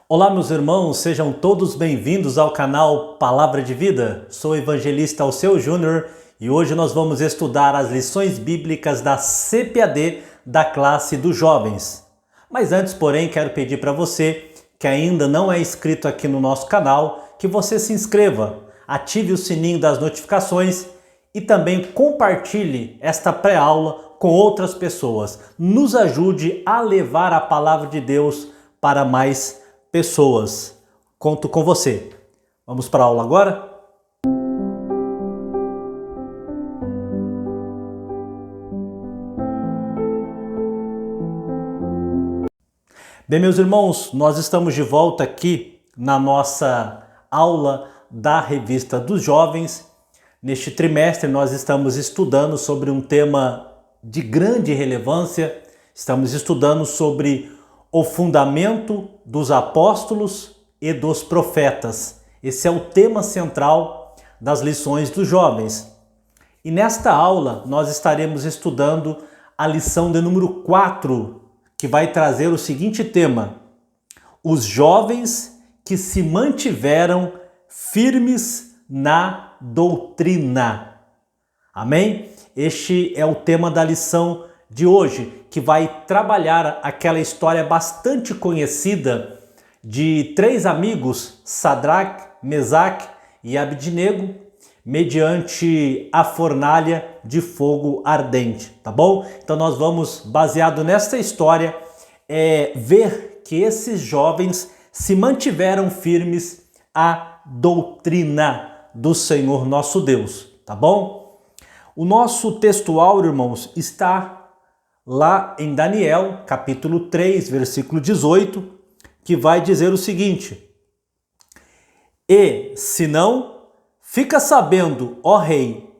Olá, meus irmãos, sejam todos bem-vindos ao canal Palavra de Vida. Sou o evangelista Alceu Júnior e hoje nós vamos estudar as lições bíblicas da CPAD da classe dos jovens. Mas antes, porém, quero pedir para você que ainda não é inscrito aqui no nosso canal, que você se inscreva, ative o sininho das notificações e também compartilhe esta pré-aula com outras pessoas. Nos ajude a levar a palavra de Deus para mais pessoas. Conto com você. Vamos para a aula agora? Bem, meus irmãos, nós estamos de volta aqui na nossa aula da Revista dos Jovens. Neste trimestre nós estamos estudando sobre um tema de grande relevância. Estamos estudando sobre o fundamento dos apóstolos e dos profetas. Esse é o tema central das lições dos jovens. E nesta aula nós estaremos estudando a lição de número 4, que vai trazer o seguinte tema: os jovens que se mantiveram firmes na doutrina. Amém? Este é o tema da lição de hoje, que vai trabalhar aquela história bastante conhecida de três amigos, Sadraque, Mesaque e Abidnego, mediante a fornalha de fogo ardente, tá bom? Então nós vamos, baseado nesta história, ver que esses jovens se mantiveram firmes à doutrina do Senhor nosso Deus, tá bom? O nosso textual, irmãos, está lá em Daniel, capítulo 3, versículo 18, que vai dizer o seguinte: e, se não, fica sabendo, ó rei,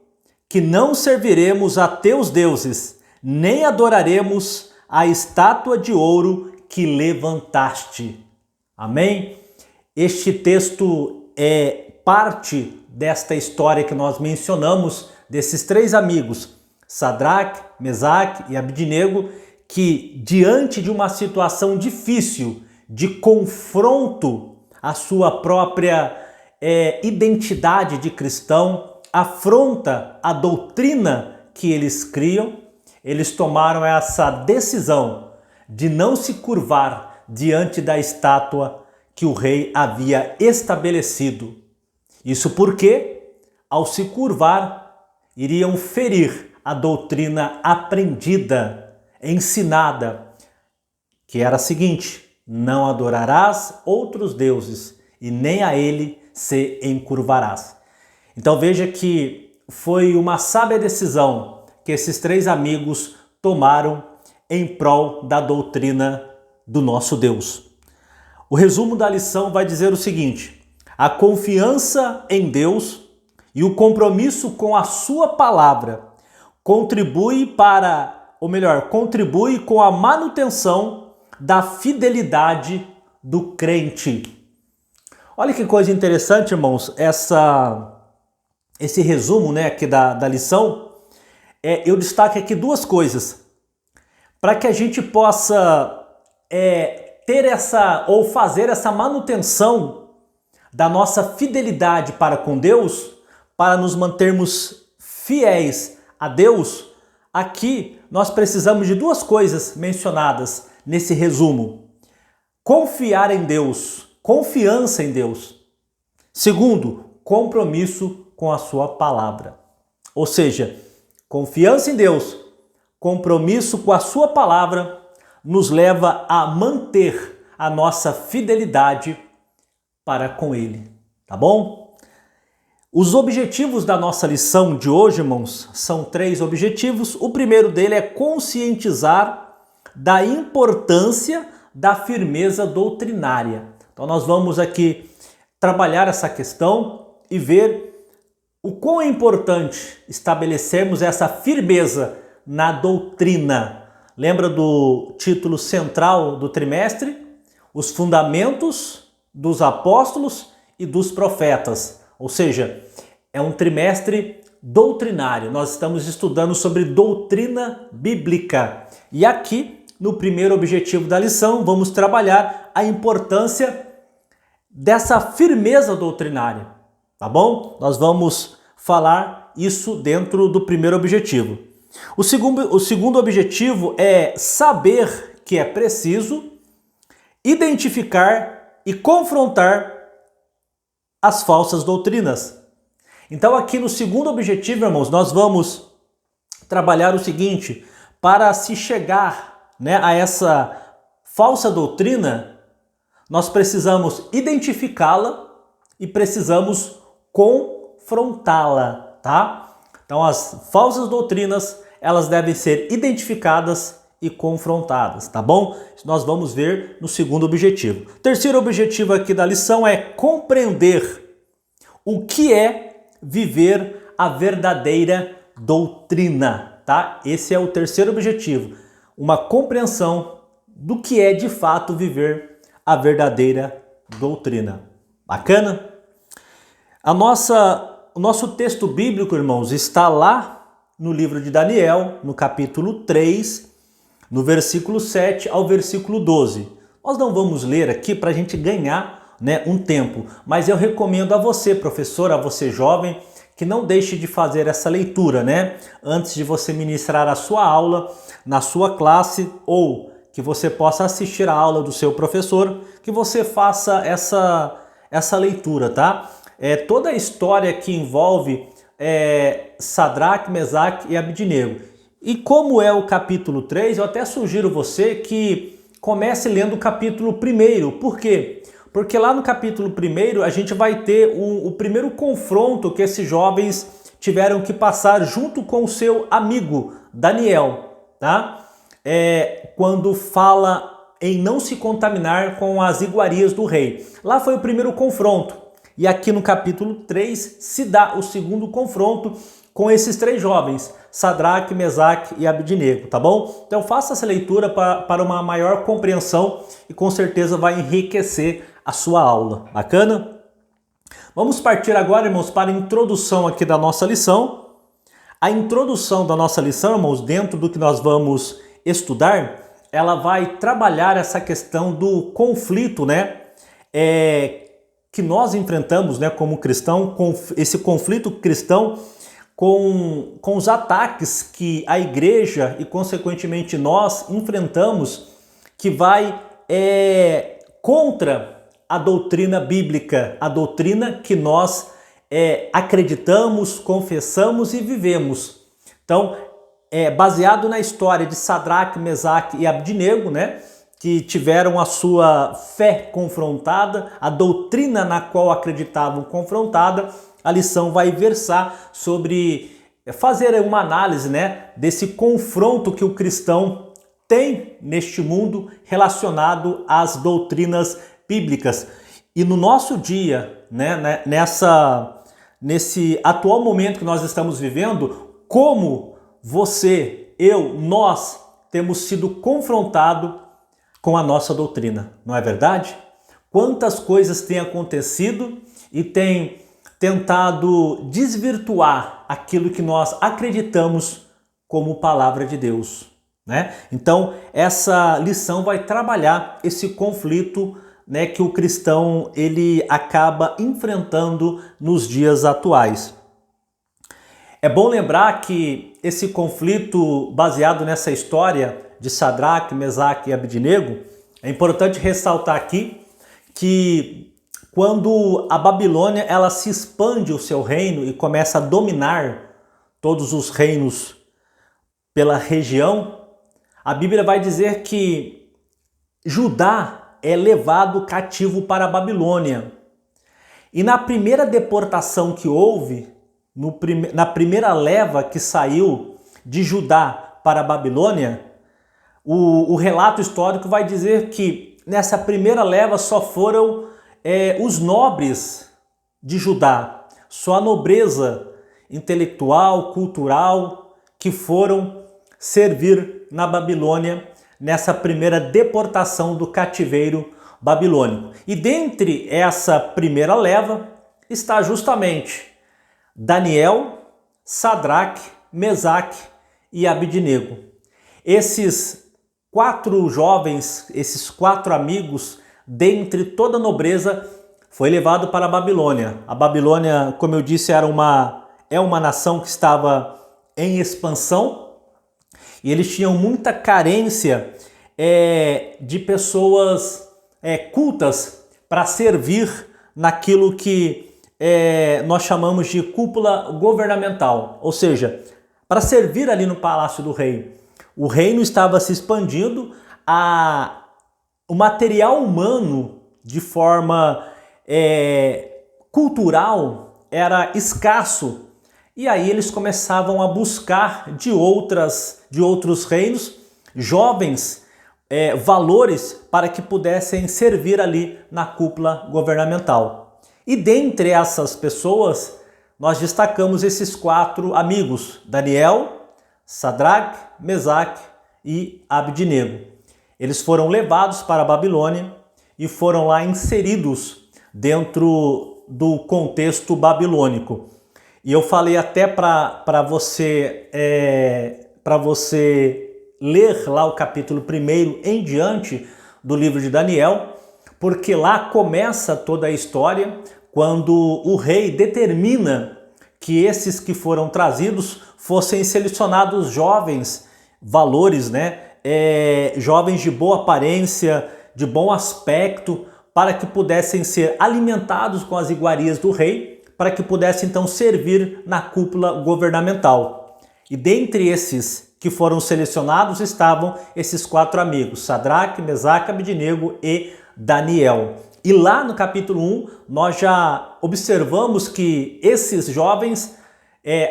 que não serviremos a teus deuses, nem adoraremos a estátua de ouro que levantaste. Amém? Este texto é parte desta história que nós mencionamos, desses três amigos, Sadraque, Mesaque e Abidnego, que diante de uma situação difícil, de confronto à sua própria identidade de cristão, afronta a doutrina que eles criam, eles tomaram essa decisão de não se curvar diante da estátua que o rei havia estabelecido. Isso porque, ao se curvar, iriam ferir a doutrina aprendida, ensinada, que era a seguinte: não adorarás outros deuses e nem a ele se encurvarás. Então veja que foi uma sábia decisão que esses três amigos tomaram em prol da doutrina do nosso Deus. O resumo da lição vai dizer o seguinte: a confiança em Deus e o compromisso com a sua palavra contribui com a manutenção da fidelidade do crente. Olha que coisa interessante, irmãos, esse resumo, aqui da lição. Eu destaco aqui duas coisas, para que a gente possa fazer essa manutenção da nossa fidelidade para com Deus, para nos mantermos fiéis a Deus. Aqui nós precisamos de duas coisas mencionadas nesse resumo: confiar em Deus, confiança em Deus. Segundo, compromisso com a sua palavra. Ou seja, confiança em Deus, compromisso com a sua palavra nos leva a manter a nossa fidelidade para com Ele, tá bom? Os objetivos da nossa lição de hoje, irmãos, são três objetivos. O primeiro dele é conscientizar da importância da firmeza doutrinária. Então nós vamos aqui trabalhar essa questão e ver o quão é importante estabelecermos essa firmeza na doutrina. Lembra do título central do trimestre? Os fundamentos dos apóstolos e dos profetas. Ou seja, é um trimestre doutrinário. Nós estamos estudando sobre doutrina bíblica. E aqui, no primeiro objetivo da lição, vamos trabalhar a importância dessa firmeza doutrinária, tá bom? Nós vamos falar isso dentro do primeiro objetivo. O segundo objetivo é saber que é preciso identificar e confrontar as falsas doutrinas. Então aqui no segundo objetivo, irmãos, nós vamos trabalhar o seguinte: para se chegar, a essa falsa doutrina, nós precisamos identificá-la e precisamos confrontá-la, tá? Então as falsas doutrinas, elas devem ser identificadas e confrontadas, tá bom? Isso nós vamos ver no segundo objetivo. O terceiro objetivo aqui da lição é compreender o que é viver a verdadeira doutrina, tá? Esse é o terceiro objetivo, uma compreensão do que é de fato viver a verdadeira doutrina. Bacana? O nosso texto bíblico, irmãos, está lá no livro de Daniel, no capítulo 3, no versículo 7 ao versículo 12. Nós não vamos ler aqui para a gente ganhar um tempo, mas eu recomendo a você, professor, a você jovem, que não deixe de fazer essa leitura, antes de você ministrar a sua aula na sua classe, ou que você possa assistir a aula do seu professor, que você faça essa leitura, tá? Toda a história que envolve Sadraque, Mesaque e Abidnego. E como é o capítulo 3, eu até sugiro você que comece lendo o capítulo 1. Por quê? Porque lá no capítulo 1 a gente vai ter o primeiro confronto que esses jovens tiveram que passar junto com o seu amigo Daniel, tá? Quando fala em não se contaminar com as iguarias do rei. Lá foi o primeiro confronto. E aqui no capítulo 3 se dá o segundo confronto com esses três jovens, Sadraque, Mesaque e Abidnego, tá bom? Então faça essa leitura para uma maior compreensão e com certeza vai enriquecer a sua aula. Bacana? Vamos partir agora, irmãos, para a introdução aqui da nossa lição. A introdução da nossa lição, irmãos, dentro do que nós vamos estudar, ela vai trabalhar essa questão do conflito, que nós enfrentamos, como cristão, com esse conflito cristão com os ataques que a igreja e, consequentemente, nós enfrentamos, que vai contra a doutrina bíblica, a doutrina que nós acreditamos, confessamos e vivemos. Então, baseado na história de Sadraque, Mesaque e Abidnego, que tiveram a sua fé confrontada, a doutrina na qual acreditavam confrontada, a lição vai versar sobre fazer uma análise desse confronto que o cristão tem neste mundo relacionado às doutrinas bíblicas. E no nosso dia, nesse atual momento que nós estamos vivendo, como você, eu, nós temos sido confrontados com a nossa doutrina, não é verdade? Quantas coisas têm acontecido e têm tentado desvirtuar aquilo que nós acreditamos como palavra de Deus, Então, essa lição vai trabalhar esse conflito, que o cristão ele acaba enfrentando nos dias atuais. É bom lembrar que esse conflito baseado nessa história de Sadraque, Mesaque e Abidnego, é importante ressaltar aqui que quando a Babilônia ela se expande o seu reino e começa a dominar todos os reinos pela região, a Bíblia vai dizer que Judá é levado cativo para a Babilônia. E na primeira deportação que houve, na primeira leva que saiu de Judá para a Babilônia, o relato histórico vai dizer que nessa primeira leva só foram os nobres de Judá, só a nobreza intelectual, cultural, que foram servir na Babilônia nessa primeira deportação do cativeiro babilônico. E dentre essa primeira leva está justamente Daniel, Sadraque, Mesaque e Abidnego. Esses 4 jovens, esses 4 amigos, dentre toda a nobreza, foi levado para a Babilônia. A Babilônia, como eu disse, é uma nação que estava em expansão e eles tinham muita carência de pessoas cultas para servir naquilo que nós chamamos de cúpula governamental, ou seja, para servir ali no palácio do rei. O reino estava se expandindo, o material humano de forma cultural era escasso, e aí eles começavam a buscar de outros reinos jovens valores para que pudessem servir ali na cúpula governamental. E dentre essas pessoas, nós destacamos esses 4 amigos, Daniel, Sadraque, Mesaque e Abidnego. Eles foram levados para a Babilônia e foram lá inseridos dentro do contexto babilônico. E eu falei até para você ler lá o capítulo 1 em diante do livro de Daniel, porque lá começa toda a história quando o rei determina que esses que foram trazidos fossem selecionados jovens valores, jovens de boa aparência, de bom aspecto, para que pudessem ser alimentados com as iguarias do rei, para que pudessem então servir na cúpula governamental. E dentre esses que foram selecionados estavam esses 4 amigos, Sadraque, Mesaque, Abidnego e Daniel. E lá no capítulo 1, nós já observamos que esses jovens,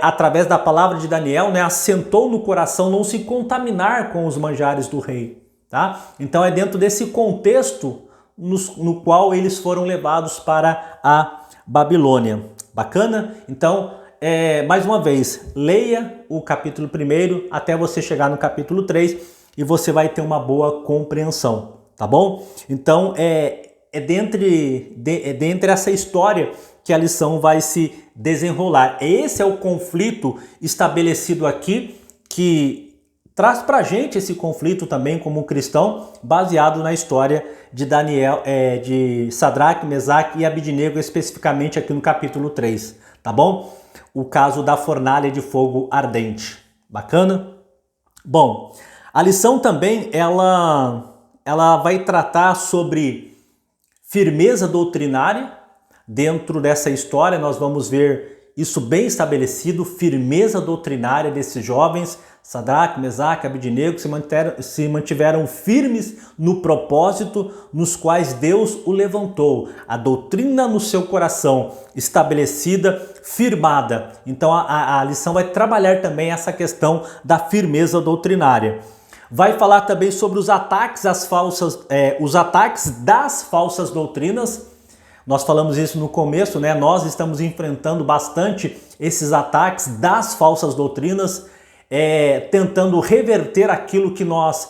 através da palavra de Daniel, assentou no coração não se contaminar com os manjares do rei. Tá? Então é dentro desse contexto no qual eles foram levados para a Babilônia. Bacana? Então, mais uma vez, leia o capítulo 1 até você chegar no capítulo 3 e você vai ter uma boa compreensão, tá bom? Então, dentre essa história que a lição vai se desenrolar. Esse é o conflito estabelecido aqui, que traz pra gente esse conflito também como cristão, baseado na história de Daniel, de Sadraque, Mesaque e Abidnego, especificamente aqui no capítulo 3, tá bom? O caso da fornalha de fogo ardente. Bacana? Bom, a lição também, ela vai tratar sobre firmeza doutrinária. Dentro dessa história, nós vamos ver isso bem estabelecido, firmeza doutrinária desses jovens, Sadraque, Mesaque, Abidnego, se mantiveram firmes no propósito nos quais Deus o levantou. A doutrina no seu coração, estabelecida, firmada. Então a lição vai trabalhar também essa questão da firmeza doutrinária. Vai falar também sobre os ataques das falsas doutrinas. Nós falamos isso no começo, Nós estamos enfrentando bastante esses ataques das falsas doutrinas, tentando reverter aquilo que nós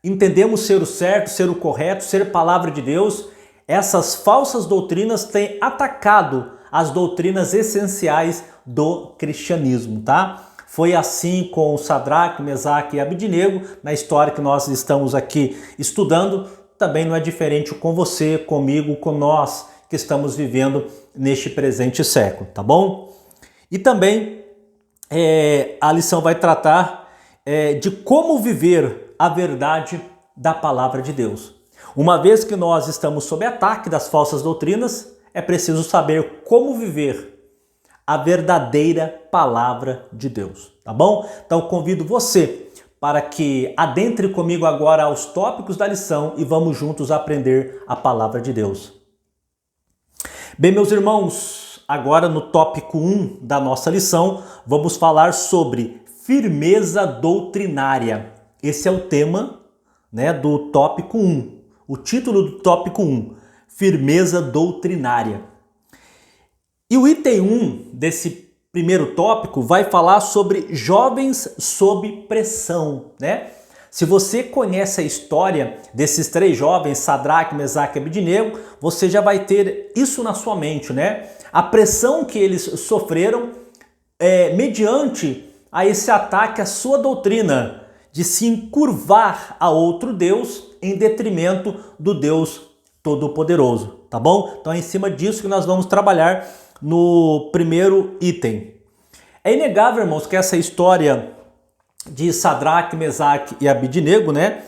entendemos ser o certo, ser o correto, ser palavra de Deus. Essas falsas doutrinas têm atacado as doutrinas essenciais do cristianismo, tá? Foi assim com Sadraque, Mesaque e Abidnego, na história que nós estamos aqui estudando. Também não é diferente com você, comigo, com nós que estamos vivendo neste presente século, tá bom? E também a lição vai tratar de como viver a verdade da palavra de Deus. Uma vez que nós estamos sob ataque das falsas doutrinas, é preciso saber como viver a verdadeira palavra de Deus, tá bom? Então convido você para que adentre comigo agora aos tópicos da lição e vamos juntos aprender a palavra de Deus. Bem, meus irmãos, agora no tópico 1 da nossa lição, vamos falar sobre firmeza doutrinária. Esse é o tema, do tópico 1. O título do tópico 1, firmeza doutrinária. E o item 1 desse primeiro tópico vai falar sobre jovens sob pressão, Se você conhece a história desses 3 jovens, Sadraque, Mesaque e Abidnego, você já vai ter isso na sua mente, A pressão que eles sofreram mediante a esse ataque à sua doutrina de se encurvar a outro Deus em detrimento do Deus Todo-Poderoso, tá bom? Então é em cima disso que nós vamos trabalhar no primeiro item. É inegável, irmãos, que essa história de Sadraque, Mesaque e Abidnego, né,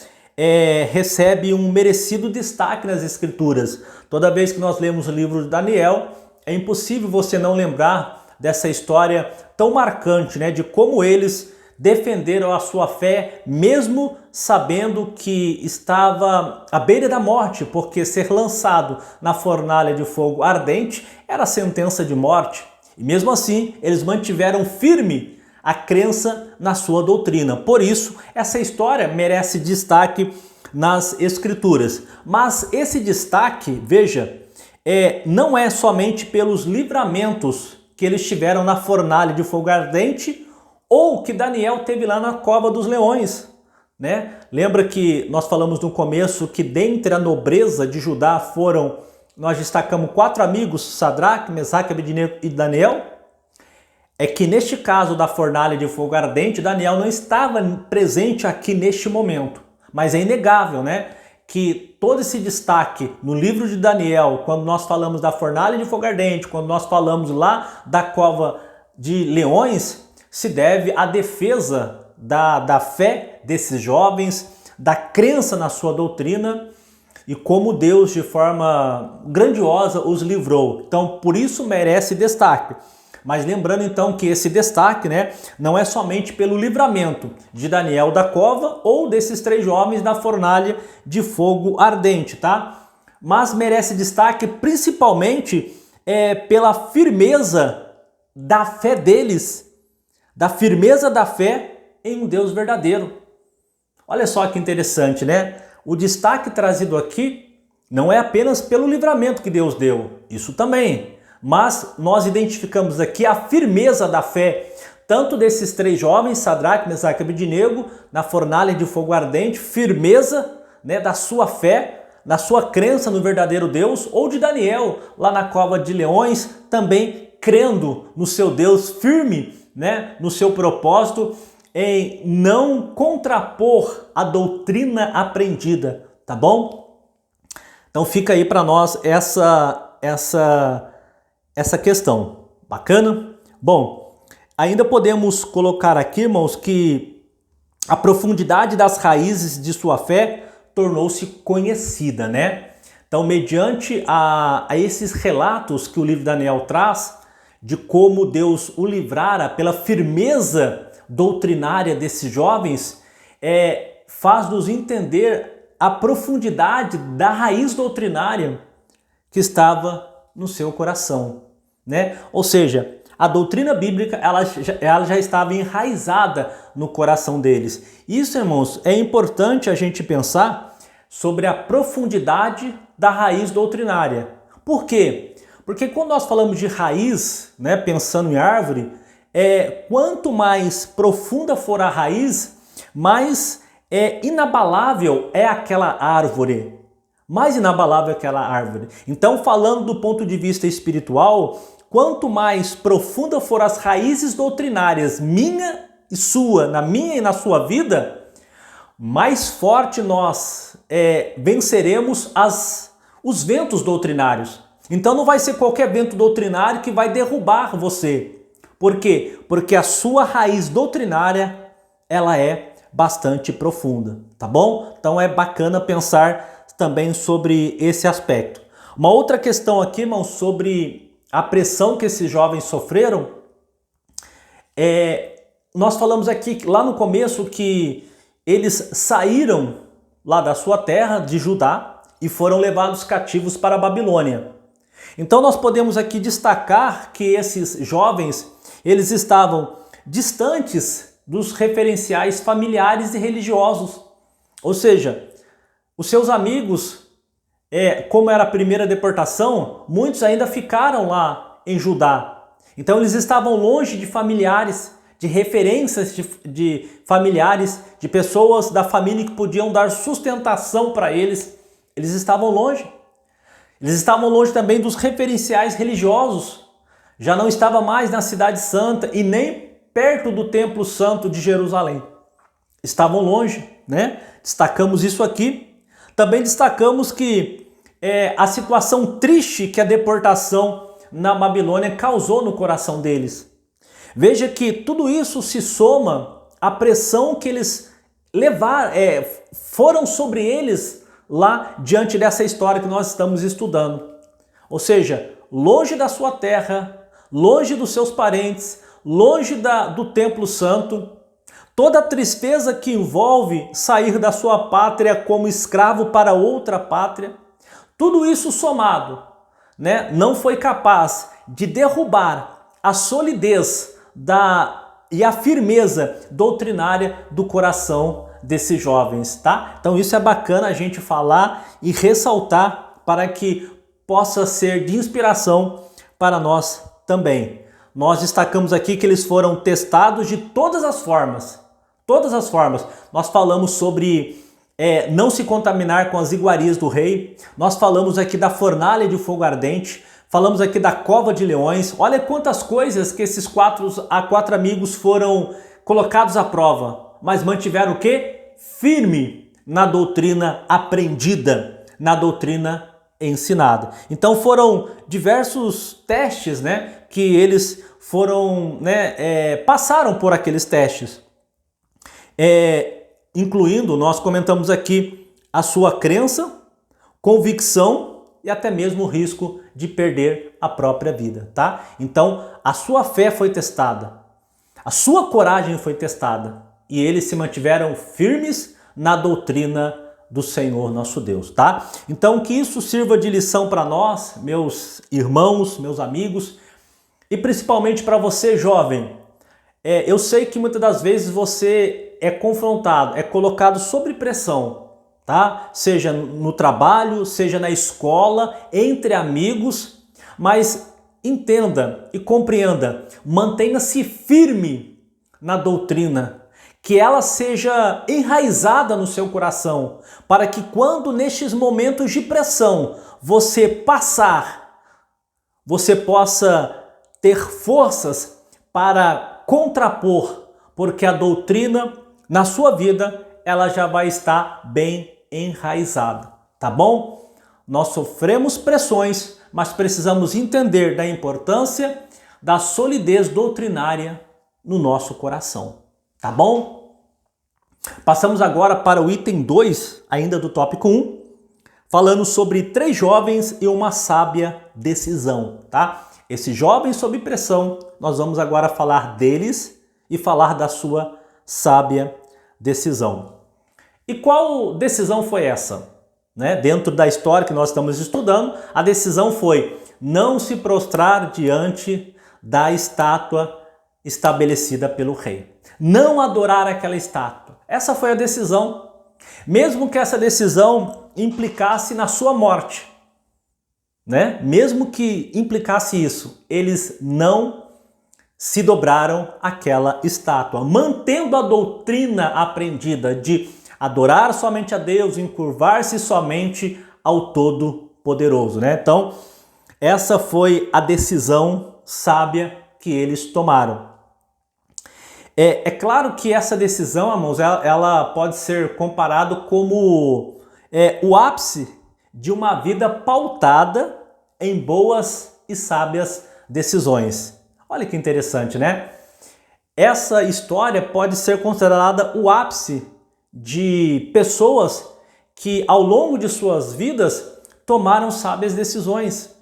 recebe um merecido destaque nas Escrituras. Toda vez que nós lemos o livro de Daniel, é impossível você não lembrar dessa história tão marcante, né, de como eles defenderam a sua fé, mesmo sabendo que estava à beira da morte, porque ser lançado na fornalha de fogo ardente era sentença de morte. E mesmo assim, eles mantiveram firme a crença na sua doutrina. Por isso, essa história merece destaque nas Escrituras. Mas esse destaque, veja, não é somente pelos livramentos que eles tiveram na fornalha de fogo ardente ou que Daniel teve lá na cova dos leões, né? Lembra que nós falamos no começo que dentre a nobreza de Judá nós destacamos 4 amigos, Sadraque, Mesaque, Abidnego e Daniel? É que neste caso da fornalha de fogo ardente, Daniel não estava presente aqui neste momento. Mas é inegável, né, que todo esse destaque no livro de Daniel, quando nós falamos da fornalha de fogo ardente, quando nós falamos lá da cova de leões, se deve à defesa da fé desses jovens, da crença na sua doutrina e como Deus de forma grandiosa os livrou. Então, por isso merece destaque. Mas lembrando então que esse destaque, né, não é somente pelo livramento de Daniel da cova ou desses 3 jovens da fornalha de fogo ardente, tá? Mas merece destaque principalmente pela firmeza da fé deles, da firmeza da fé em um Deus verdadeiro. Olha só que interessante, né? O destaque trazido aqui não é apenas pelo livramento que Deus deu, isso também. Mas nós identificamos aqui a firmeza da fé, tanto desses 3 jovens, Sadraque, Mesaque e Abidnego, na fornalha de fogo ardente, firmeza, né, da sua fé, na sua crença no verdadeiro Deus, ou de Daniel, lá na cova de leões, também crendo no seu Deus, firme, né, no seu propósito, em não contrapor a doutrina aprendida, tá bom? Então fica aí para nós essa questão. Bacana? Bom, ainda podemos colocar aqui, irmãos, que a profundidade das raízes de sua fé tornou-se conhecida, né? Então, mediante a esses relatos que o livro de Daniel traz, de como Deus o livrara pela firmeza doutrinária desses jovens, faz-nos entender a profundidade da raiz doutrinária que estava no seu coração, né? Ou seja, a doutrina bíblica ela já estava enraizada no coração deles. Isso, irmãos, é importante a gente pensar sobre a profundidade da raiz doutrinária. Por quê? Porque quando nós falamos de raiz, né, pensando em árvore, quanto mais profunda for a raiz, mais inabalável é aquela árvore. Mais inabalável aquela árvore. Então, falando do ponto de vista espiritual, quanto mais profunda for as raízes doutrinárias, minha e sua, na minha e na sua vida, mais forte nós venceremos os ventos doutrinários. Então não vai ser qualquer vento doutrinário que vai derrubar você. Por quê? Porque a sua raiz doutrinária, ela é bastante profunda, tá bom? Então é bacana pensar também sobre esse aspecto. Uma outra questão aqui, irmão, sobre a pressão que esses jovens sofreram, nós falamos aqui lá no começo que eles saíram lá da sua terra, de Judá, e foram levados cativos para a Babilônia. Então nós podemos aqui destacar que esses jovens, eles estavam distantes dos referenciais familiares e religiosos. Ou seja, os seus amigos, como era a primeira deportação, muitos ainda ficaram lá em Judá. Então eles estavam longe de familiares, de referências de familiares, de pessoas da família que podiam dar sustentação para eles. Eles estavam longe. Eles estavam longe também dos referenciais religiosos. Já não estava mais na Cidade Santa e nem perto do Templo Santo de Jerusalém. Estavam longe, né? Destacamos isso aqui. Também destacamos que a situação triste que a deportação na Babilônia causou no coração deles. Veja que tudo isso se soma à pressão que eles foram sobre eles lá diante dessa história que nós estamos estudando. Ou seja, longe da sua terra, longe dos seus parentes, longe do templo santo, toda a tristeza que envolve sair da sua pátria como escravo para outra pátria, tudo isso somado, né, não foi capaz de derrubar a solidez e a firmeza doutrinária do coração desses jovens, tá? Então isso é bacana a gente falar e ressaltar para que possa ser de inspiração para nós também. Nós destacamos aqui que eles foram testados de todas as formas. Todas as formas. Nós falamos sobre não se contaminar com as iguarias do rei. Nós falamos aqui da fornalha de fogo ardente. Falamos aqui da cova de leões. Olha quantas coisas que esses quatro amigos foram colocados à prova. Mas mantiveram o quê? Firme na doutrina aprendida, na doutrina ensinada. Então foram diversos testes, né, que eles foram, passaram por aqueles testes. Incluindo, nós comentamos aqui a sua crença, convicção e até mesmo o risco de perder a própria vida, tá? Então, a sua fé foi testada, a sua coragem foi testada e eles se mantiveram firmes na doutrina do Senhor nosso Deus, tá? Então, que isso sirva de lição para nós, meus irmãos, meus amigos, e principalmente para você, jovem. Eu sei que muitas das vezes você é confrontado, é colocado sob pressão, tá? Seja no trabalho, seja na escola, entre amigos, mas entenda e compreenda, mantenha-se firme na doutrina, que ela seja enraizada no seu coração, para que quando nestes momentos de pressão você passar, você possa ter forças para contrapor, porque a doutrina na sua vida ela já vai estar bem enraizada, tá bom? Nós sofremos pressões, mas precisamos entender da importância da solidez doutrinária no nosso coração, tá bom? Passamos agora para o item 2, ainda do tópico 1, falando sobre 3 jovens e uma sábia decisão, tá? Esses jovens sob pressão, nós vamos agora falar deles e falar da sua sábia decisão. E qual decisão foi essa? Dentro da história que nós estamos estudando, a decisão foi não se prostrar diante da estátua estabelecida pelo rei. Não adorar aquela estátua. Essa foi a decisão. Mesmo que essa decisão implicasse na sua morte, mesmo que implicasse isso, eles não se dobraram àquela estátua, mantendo a doutrina aprendida de adorar somente a Deus, encurvar-se somente ao Todo-Poderoso, Então, essa foi a decisão sábia que eles tomaram. É claro que essa decisão, irmãos, ela pode ser comparada como o ápice de uma vida pautada em boas e sábias decisões. Olha que interessante, Essa história pode ser considerada o ápice de pessoas que ao longo de suas vidas tomaram sábias decisões.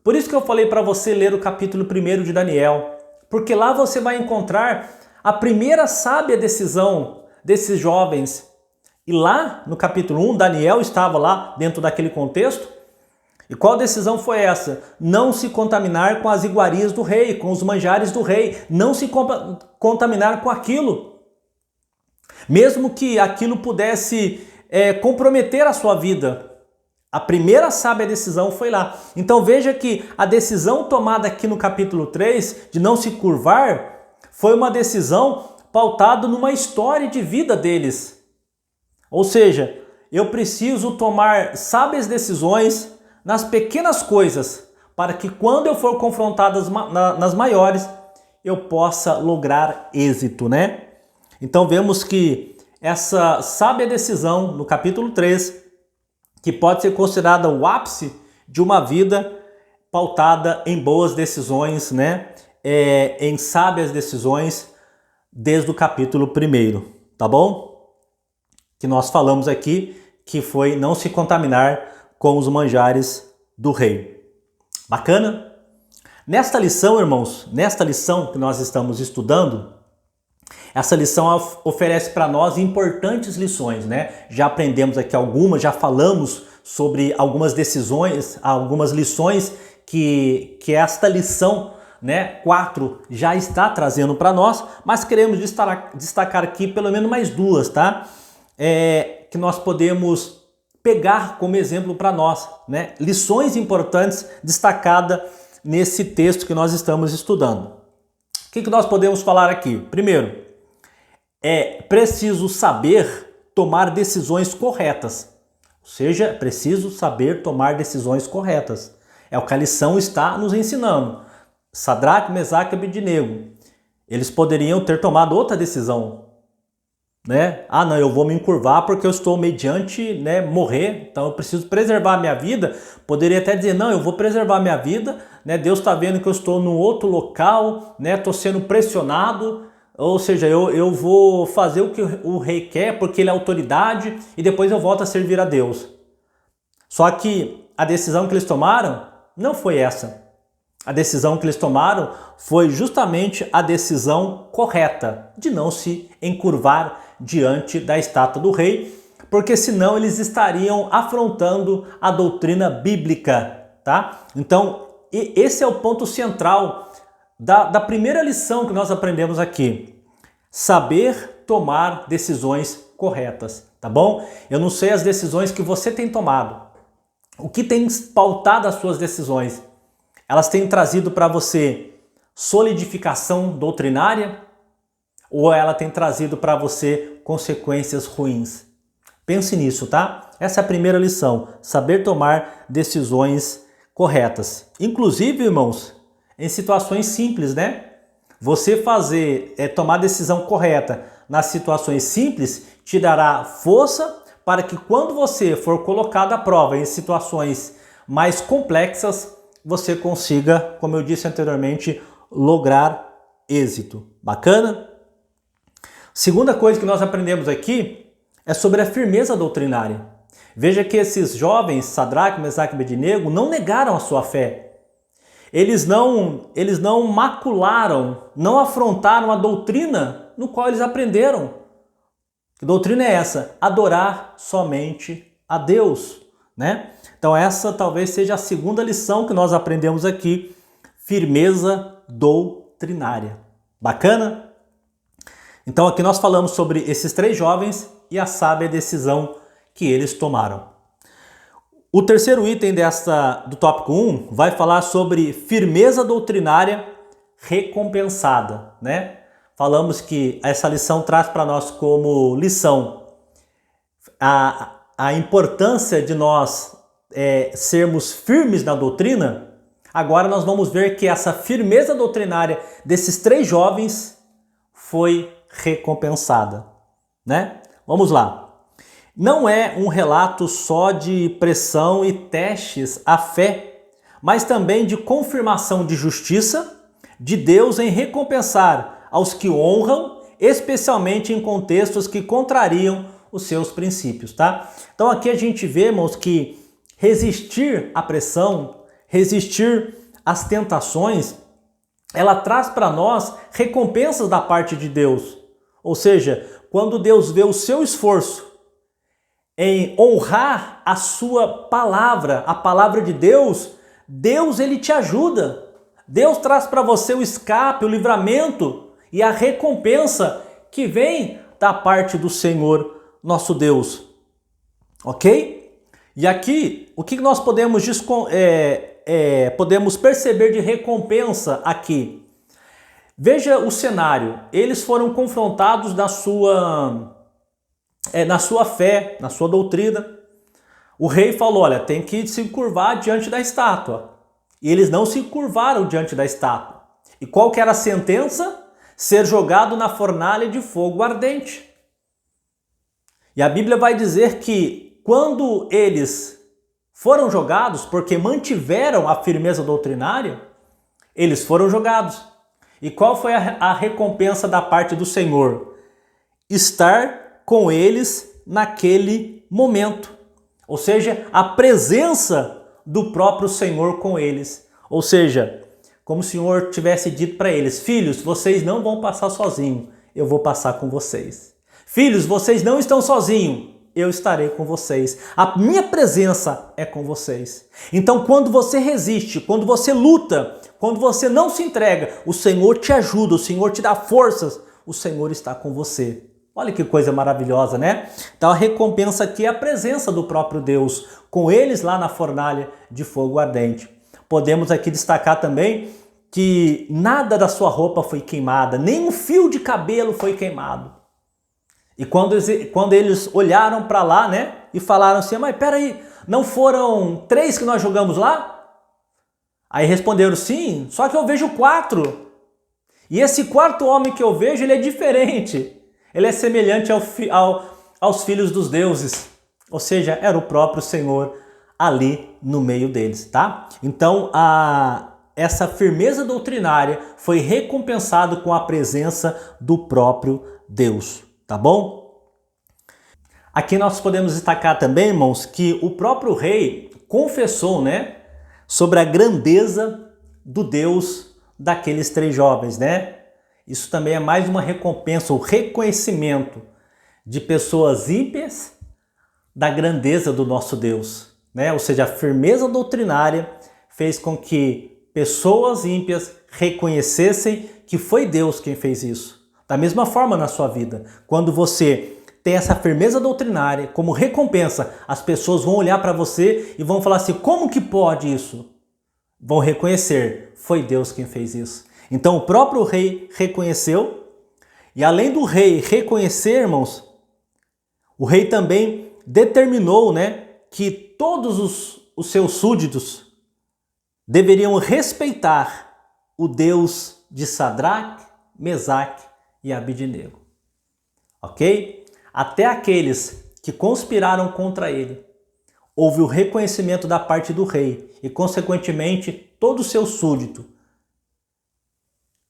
Por isso que eu falei para você ler o capítulo 1 de Daniel, porque lá você vai encontrar a primeira sábia decisão desses jovens. E lá no capítulo 1, Daniel estava lá dentro daquele contexto. E qual decisão foi essa? Não se contaminar com as iguarias do rei, com os manjares do rei. Não se contaminar com aquilo. Mesmo que aquilo pudesse comprometer a sua vida. A primeira sábia decisão foi lá. Então veja que a decisão tomada aqui no capítulo 3, de não se curvar, foi uma decisão pautada numa história de vida deles. Ou seja, eu preciso tomar sábias decisões nas pequenas coisas, para que quando eu for confrontado nas maiores, eu possa lograr êxito, Então vemos que essa sábia decisão, no capítulo 3, que pode ser considerada o ápice de uma vida pautada em boas decisões, né? Em sábias decisões, desde o capítulo 1, tá bom? Que nós falamos aqui, que foi não se contaminar com os manjares do rei. Bacana? Nesta lição, irmãos, nesta lição que nós estamos estudando, essa lição oferece para nós importantes lições, né? Já aprendemos aqui algumas, já falamos sobre algumas decisões, algumas lições que esta lição, né, 4 já está trazendo para nós, mas queremos destacar aqui pelo menos mais duas, tá? Que nós podemos pegar como exemplo para nós, né? Lições importantes destacadas nesse texto que nós estamos estudando. O que nós podemos falar aqui? Primeiro, é preciso saber tomar decisões corretas. Ou seja, é preciso saber tomar decisões corretas. É o que a lição está nos ensinando. Sadraque, Mesaque e Abednego, eles poderiam ter tomado outra decisão, né? Ah, não, eu vou me encurvar porque eu estou mediante, né, morrer, então eu preciso preservar a minha vida. Poderia até dizer, não, eu vou preservar a minha vida, né? Deus está vendo que eu estou num outro local, né? Estou sendo pressionado, ou seja, eu vou fazer o que o rei quer porque ele é autoridade e depois eu volto a servir a Deus. Só que a decisão que eles tomaram não foi essa. A decisão que eles tomaram foi justamente a decisão correta, de não se encurvar diante da estátua do rei, porque senão eles estariam afrontando a doutrina bíblica, tá? Então, esse é o ponto central da primeira lição que nós aprendemos aqui. Saber tomar decisões corretas, tá bom? Eu não sei as decisões que você tem tomado. O que tem pautado as suas decisões? Elas têm trazido para você solidificação doutrinária ou ela tem trazido para você consequências ruins? Pense nisso, tá? Essa é a primeira lição, saber tomar decisões corretas. Inclusive, irmãos, em situações simples, né? Você tomar decisão correta nas situações simples te dará força para que quando você for colocado à prova em situações mais complexas, você consiga, como eu disse anteriormente, lograr êxito. Bacana? Segunda coisa que nós aprendemos aqui é sobre a firmeza doutrinária. Veja que esses jovens, Sadraque, Mesaque e Abednego, não negaram a sua fé. Eles não macularam, não afrontaram a doutrina no qual eles aprenderam. Que doutrina é essa? Adorar somente a Deus, né? Então essa talvez seja a segunda lição que nós aprendemos aqui, firmeza doutrinária. Bacana? Então aqui nós falamos sobre esses 3 jovens e a sábia decisão que eles tomaram. O terceiro item do tópico 1 vai falar sobre firmeza doutrinária recompensada, né? Falamos que essa lição traz para nós como lição a importância de nós sermos firmes na doutrina. Agora nós vamos ver que essa firmeza doutrinária desses 3 jovens foi recompensada, né? Vamos lá. Não é um relato só de pressão e testes à fé, mas também de confirmação de justiça de Deus em recompensar aos que honram, especialmente em contextos que contrariam os seus princípios, tá? Então aqui a gente vê, irmãos, que resistir à pressão, resistir às tentações, ela traz para nós recompensas da parte de Deus. Ou seja, quando Deus vê o seu esforço em honrar a sua palavra, a palavra de Deus, Deus ele te ajuda. Deus traz para você o escape, o livramento e a recompensa que vem da parte do Senhor, nosso Deus. Ok? E aqui, o que nós podemos perceber de recompensa aqui? Veja o cenário. Eles foram confrontados na sua fé, na sua doutrina. O rei falou, olha, tem que se curvar diante da estátua. E eles não se curvaram diante da estátua. E qual que era a sentença? Ser jogado na fornalha de fogo ardente. E a Bíblia vai dizer que quando eles foram jogados porque mantiveram a firmeza doutrinária, eles foram jogados. E qual foi a recompensa da parte do Senhor? Estar com eles naquele momento. Ou seja, a presença do próprio Senhor com eles. Ou seja, como o Senhor tivesse dito para eles: filhos, vocês não vão passar sozinhos, eu vou passar com vocês. Filhos, vocês não estão sozinhos, eu estarei com vocês. A minha presença é com vocês. Então, quando você resiste, quando você luta, quando você não se entrega, o Senhor te ajuda, o Senhor te dá forças, o Senhor está com você. Olha que coisa maravilhosa, né? Então a recompensa aqui é a presença do próprio Deus, com eles lá na fornalha de fogo ardente. Podemos aqui destacar também que nada da sua roupa foi queimada, nem um fio de cabelo foi queimado. E quando eles olharam para lá, né, e falaram assim: mas peraí, não foram 3 que nós jogamos lá? Aí responderam: sim, só que eu vejo 4. E esse 4º homem que eu vejo, ele é diferente. Ele é semelhante aos filhos dos deuses. Ou seja, era o próprio Senhor ali no meio deles, tá? Então, essa firmeza doutrinária foi recompensada com a presença do próprio Deus, tá bom? Aqui nós podemos destacar também, irmãos, que o próprio rei confessou, né, sobre a grandeza do Deus daqueles 3 jovens, né? Isso também é mais uma recompensa, o reconhecimento de pessoas ímpias da grandeza do nosso Deus, né? Ou seja, a firmeza doutrinária fez com que pessoas ímpias reconhecessem que foi Deus quem fez isso. Da mesma forma na sua vida, quando você tem essa firmeza doutrinária, como recompensa, as pessoas vão olhar para você e vão falar assim: como que pode isso? Vão reconhecer, foi Deus quem fez isso. Então o próprio rei reconheceu, e além do rei reconhecer, irmãos, o rei também determinou, né, que todos os seus súditos deveriam respeitar o Deus de Sadraque, Mesaque e Abidnego. Ok? Até aqueles que conspiraram contra ele, houve o reconhecimento da parte do rei e, consequentemente, todo o seu súdito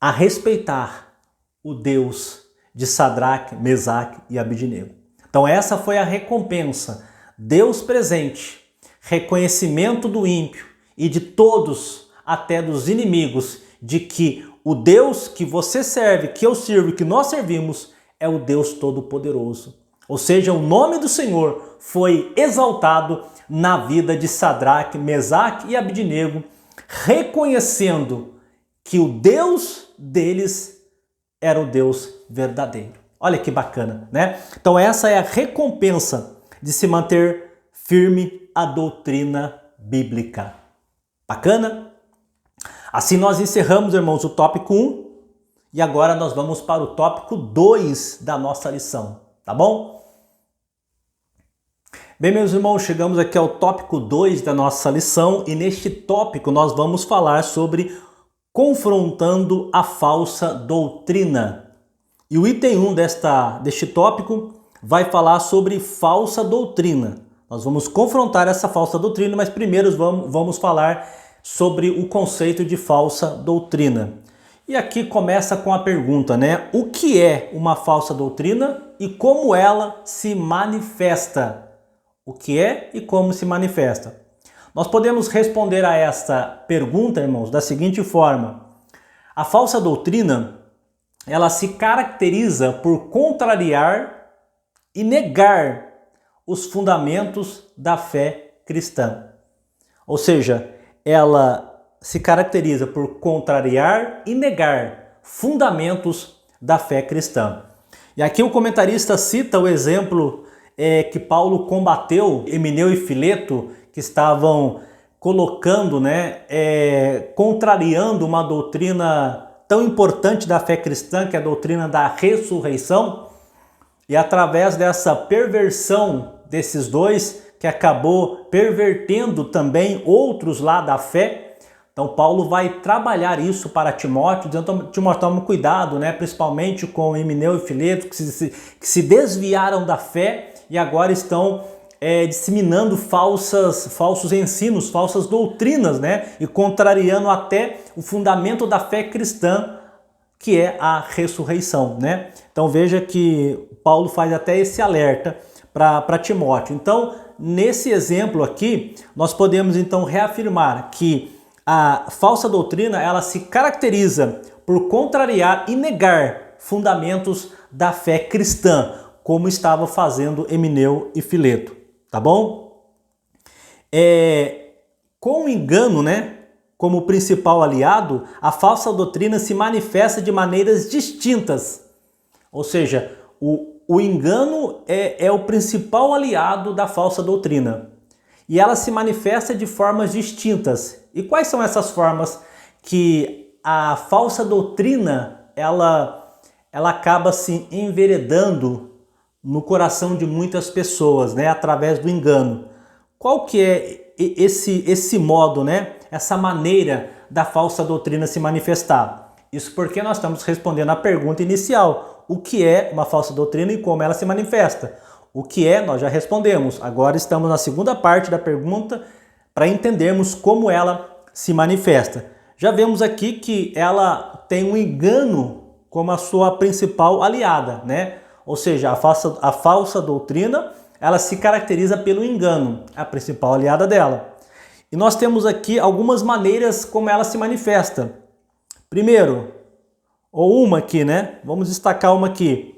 a respeitar o Deus de Sadraque, Mesaque e Abidnego. Então essa foi a recompensa. Deus presente, reconhecimento do ímpio e de todos, até dos inimigos, de que o Deus que você serve, que eu sirvo, que nós servimos, é o Deus Todo-Poderoso. Ou seja, o nome do Senhor foi exaltado na vida de Sadraque, Mesaque e Abidnego, reconhecendo que o Deus deles era o Deus verdadeiro. Olha que bacana, né? Então essa é a recompensa de se manter firme a doutrina bíblica. Bacana? Assim nós encerramos, irmãos, o tópico 1 e agora nós vamos para o tópico 2 da nossa lição, tá bom? Bem, meus irmãos, chegamos aqui ao tópico 2 da nossa lição e neste tópico nós vamos falar sobre confrontando a falsa doutrina. E o item 1 deste tópico vai falar sobre falsa doutrina. Nós vamos confrontar essa falsa doutrina, mas primeiro vamos falar sobre o conceito de falsa doutrina. E aqui começa com a pergunta, né? O que é uma falsa doutrina e como ela se manifesta? O que é e como se manifesta? Nós podemos responder a esta pergunta, irmãos, da seguinte forma: a falsa doutrina, ela se caracteriza por contrariar e negar os fundamentos da fé cristã. Ou seja, ela se caracteriza por contrariar e negar fundamentos da fé cristã. E aqui o comentarista cita o exemplo que Paulo combateu Emineu e Fileto, que estavam colocando, contrariando uma doutrina tão importante da fé cristã, que é a doutrina da ressurreição, e através dessa perversão desses dois, que acabou pervertendo também outros lá da fé. Então Paulo vai trabalhar isso para Timóteo, dizendo: Timóteo, toma cuidado, principalmente com Emineu e Fileto, que se desviaram da fé e agora estão disseminando falsos ensinos, falsas doutrinas, né? E contrariando até o fundamento da fé cristã, que é a ressurreição, né? Então veja que Paulo faz até esse alerta para Timóteo. Então, nesse exemplo aqui, nós podemos então reafirmar que a falsa doutrina, ela se caracteriza por contrariar e negar fundamentos da fé cristã, como estava fazendo Emineu e Fileto, tá bom? Com o engano, né, como principal aliado, a falsa doutrina se manifesta de maneiras distintas. Ou seja, o engano é o principal aliado da falsa doutrina. E ela se manifesta de formas distintas. E quais são essas formas que a falsa doutrina ela acaba se enveredando no coração de muitas pessoas, né, através do engano? Qual que é esse modo, né, essa maneira da falsa doutrina se manifestar? Isso porque nós estamos respondendo à pergunta inicial: o que é uma falsa doutrina e como ela se manifesta? O que é, nós já respondemos. Agora estamos na segunda parte da pergunta para entendermos como ela se manifesta. Já vemos aqui que ela tem um engano como a sua principal aliada, né? Ou seja, a falsa doutrina, ela se caracteriza pelo engano, a principal aliada dela. E nós temos aqui algumas maneiras como ela se manifesta. Primeiro, ou uma aqui, né? Vamos destacar uma aqui.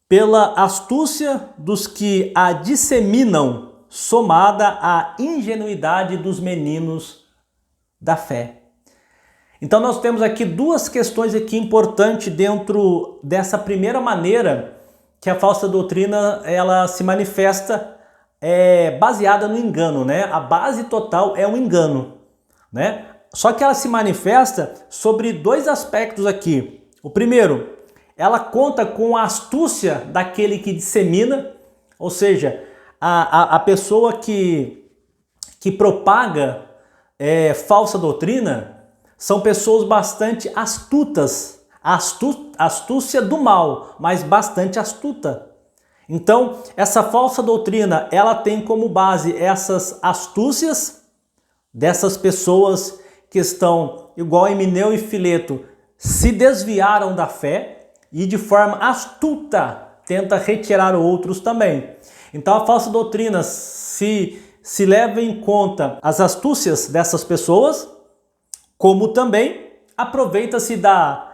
Pela astúcia dos que a disseminam, somada à ingenuidade dos meninos da fé. Então nós temos aqui duas questões aqui importantes dentro dessa primeira maneira que a falsa doutrina ela se manifesta baseada no engano, né? A base total é o engano, né? Só que ela se manifesta sobre dois aspectos aqui. O primeiro, ela conta com a astúcia daquele que dissemina, ou seja, a pessoa que propaga falsa doutrina são pessoas bastante astutas, astúcia do mal, mas bastante astuta. Então, essa falsa doutrina, ela tem como base essas astúcias dessas pessoas que estão, igual Emineu e Fileto, se desviaram da fé e de forma astuta tenta retirar outros também. Então a falsa doutrina se leva em conta as astúcias dessas pessoas, como também aproveita-se da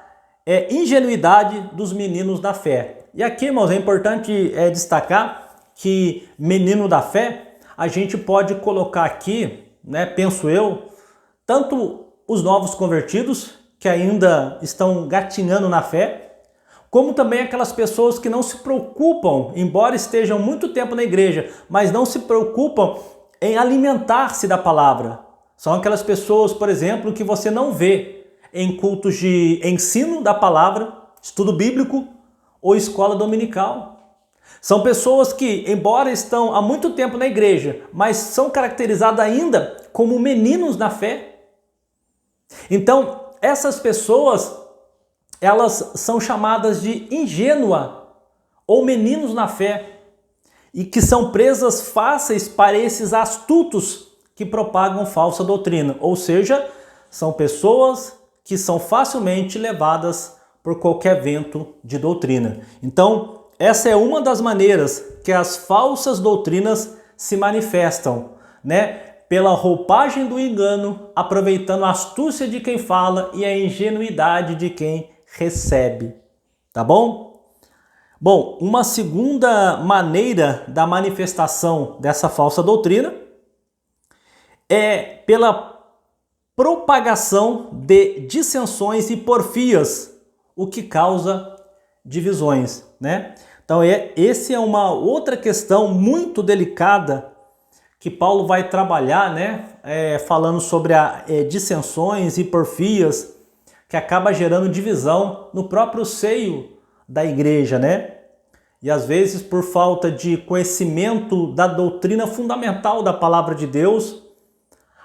ingenuidade dos meninos da fé. E aqui, irmãos, é importante destacar que menino da fé, a gente pode colocar aqui, né, penso eu, tanto os novos convertidos, que ainda estão gatinhando na fé, como também aquelas pessoas que não se preocupam, embora estejam muito tempo na igreja, mas não se preocupam em alimentar-se da palavra. São aquelas pessoas, por exemplo, que você não vê em cultos de ensino da palavra, estudo bíblico ou escola dominical. São pessoas que, embora estão há muito tempo na igreja, mas são caracterizadas ainda como meninos na fé. Então, essas pessoas, elas são chamadas de ingênua ou meninos na fé e que são presas fáceis para esses astutos que propagam falsa doutrina. Ou seja, são pessoas que são facilmente levadas por qualquer vento de doutrina. Então, essa é uma das maneiras que as falsas doutrinas se manifestam, né? Pela roupagem do engano, aproveitando a astúcia de quem fala e a ingenuidade de quem recebe. Tá bom? Bom, uma segunda maneira da manifestação dessa falsa doutrina é pela propagação de dissensões e porfias, o que causa divisões, né? Então, essa é uma outra questão muito delicada que Paulo vai trabalhar, né? Falando sobre dissensões e porfias, que acaba gerando divisão no próprio seio da igreja, né? E às vezes, por falta de conhecimento da doutrina fundamental da palavra de Deus,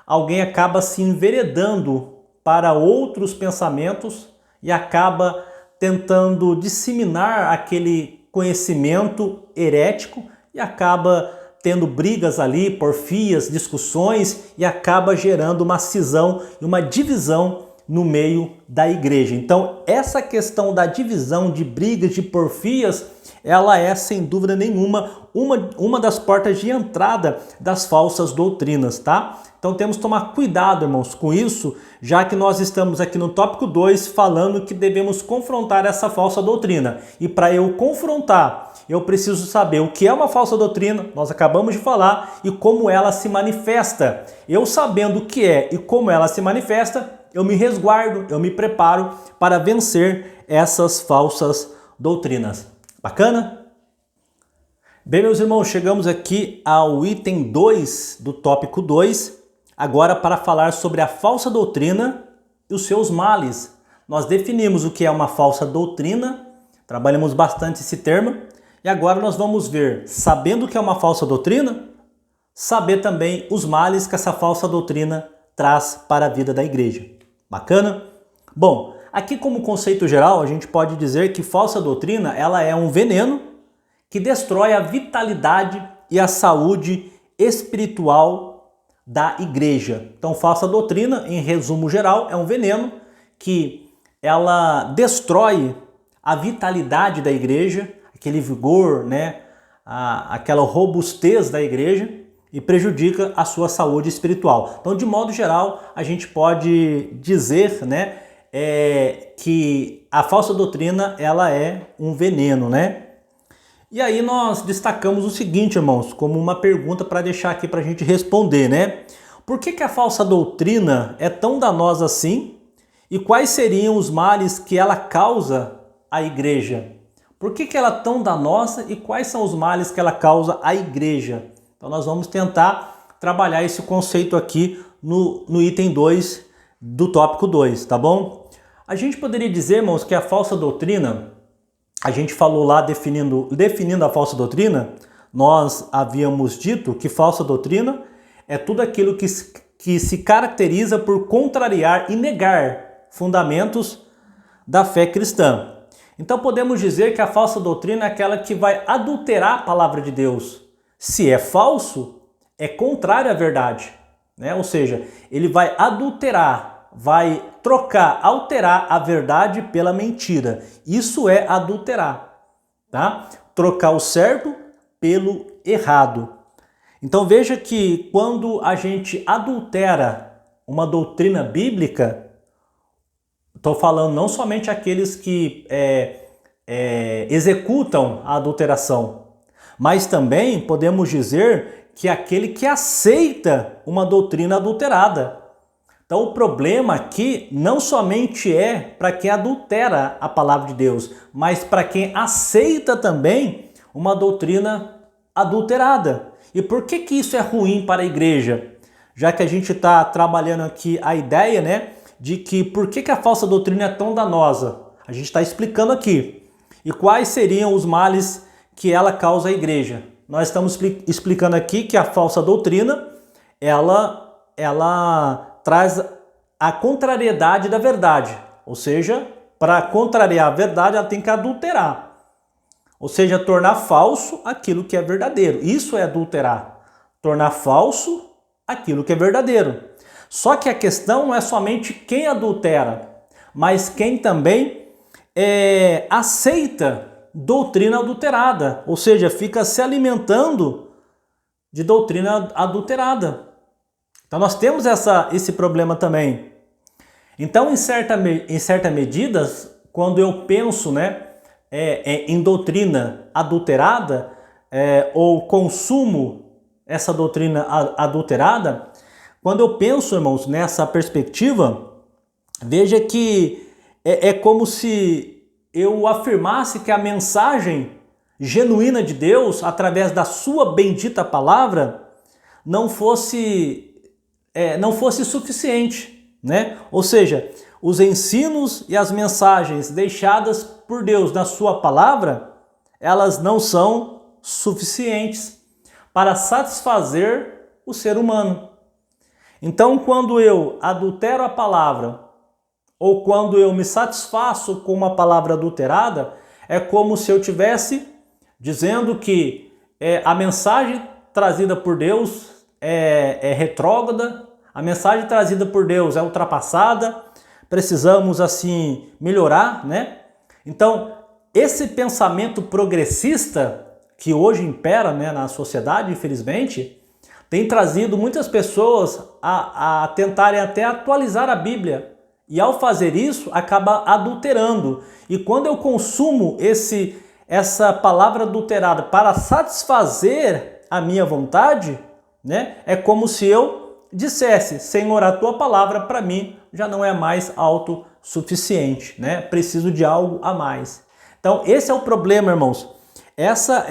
alguém acaba se enveredando para outros pensamentos e acaba tentando disseminar aquele conhecimento herético e acaba tendo brigas ali, porfias, discussões e acaba gerando uma cisão e uma divisão no meio da igreja. Então, essa questão da divisão, de brigas, de porfias, ela é, sem dúvida nenhuma, uma das portas de entrada das falsas doutrinas, tá? Então temos que tomar cuidado, irmãos, com isso, já que nós estamos aqui no tópico 2 falando que devemos confrontar essa falsa doutrina. E para eu confrontar, eu preciso saber o que é uma falsa doutrina, nós acabamos de falar, e como ela se manifesta. Eu sabendo o que é e como ela se manifesta, eu me resguardo, eu me preparo para vencer essas falsas doutrinas. Bacana? Bem, meus irmãos, chegamos aqui ao item 2 do tópico 2, agora para falar sobre a falsa doutrina e os seus males. Nós definimos o que é uma falsa doutrina, trabalhamos bastante esse termo, e agora nós vamos ver, sabendo o que é uma falsa doutrina, saber também os males que essa falsa doutrina traz para a vida da igreja. Bacana? Bom, aqui como conceito geral, a gente pode dizer que falsa doutrina ela é um veneno que destrói a vitalidade e a saúde espiritual da igreja. Então, falsa doutrina, em resumo geral, é um veneno que ela destrói a vitalidade da igreja, aquele vigor, né, aquela robustez da igreja e prejudica a sua saúde espiritual. Então, de modo geral, a gente pode dizer, né, que a falsa doutrina ela é um veneno, né? E aí nós destacamos o seguinte, irmãos, como uma pergunta para deixar aqui para a gente responder, né? Por que a falsa doutrina é tão danosa assim? E quais seriam os males que ela causa à igreja? Por que ela é tão danosa e quais são os males que ela causa à igreja? Então nós vamos tentar trabalhar esse conceito aqui no item 2 do tópico 2, tá bom? A gente poderia dizer, irmãos, que a falsa doutrina, a gente falou lá definindo a falsa doutrina, nós havíamos dito que falsa doutrina é tudo aquilo que se caracteriza por contrariar e negar fundamentos da fé cristã. Então podemos dizer que a falsa doutrina é aquela que vai adulterar a palavra de Deus. Se é falso, é contrário à verdade, né? Ou seja, ele vai adulterar, vai trocar, alterar a verdade pela mentira. Isso é adulterar, tá? Trocar o certo pelo errado. Então veja que quando a gente adultera uma doutrina bíblica, estou falando não somente aqueles que executam a adulteração, mas também podemos dizer que aquele que aceita uma doutrina adulterada. Então o problema aqui não somente é para quem adultera a palavra de Deus, mas para quem aceita também uma doutrina adulterada. E por que isso é ruim para a igreja? Já que a gente está trabalhando aqui a ideia, né, de que por que a falsa doutrina é tão danosa? A gente está explicando aqui. E quais seriam os males que ela causa à igreja? Nós estamos explicando aqui que a falsa doutrina, ela traz a contrariedade da verdade. Ou seja, para contrariar a verdade, ela tem que adulterar. Ou seja, tornar falso aquilo que é verdadeiro. Isso é adulterar. Tornar falso aquilo que é verdadeiro. Só que a questão não é somente quem adultera, mas quem também aceita doutrina adulterada. Ou seja, fica se alimentando de doutrina adulterada. Então nós temos esse problema também. Então, em certa medida, quando eu penso, né, em doutrina adulterada, ou consumo essa doutrina adulterada, quando eu penso, irmãos, nessa perspectiva, veja que é como se eu afirmasse que a mensagem genuína de Deus, através da sua bendita palavra, não fosse suficiente, né? Ou seja, os ensinos e as mensagens deixadas por Deus na sua palavra, elas não são suficientes para satisfazer o ser humano. Então, quando eu adultero a palavra, ou quando eu me satisfaço com uma palavra adulterada, é como se eu estivesse dizendo que a mensagem trazida por Deus é retrógrada, a mensagem trazida por Deus é ultrapassada, precisamos assim melhorar, né? Então, esse pensamento progressista que hoje impera, né, na sociedade, infelizmente, tem trazido muitas pessoas a tentarem até atualizar a Bíblia. E ao fazer isso, acaba adulterando. E quando eu consumo essa palavra adulterada para satisfazer a minha vontade, né, é como se eu dissesse: Senhor, a tua palavra para mim já não é mais autossuficiente, né? Preciso de algo a mais. Então, esse é o problema, irmãos. Essa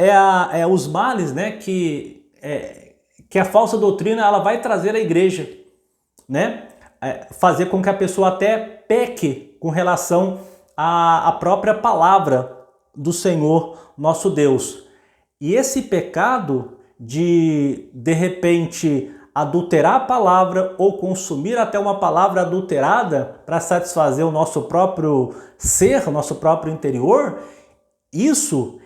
é os males, né, que a falsa doutrina ela vai trazer à igreja, né? Fazer com que a pessoa até peque com relação à própria palavra do Senhor nosso Deus. E esse pecado de repente, adulterar a palavra ou consumir até uma palavra adulterada para satisfazer o nosso próprio ser, o nosso próprio interior, isso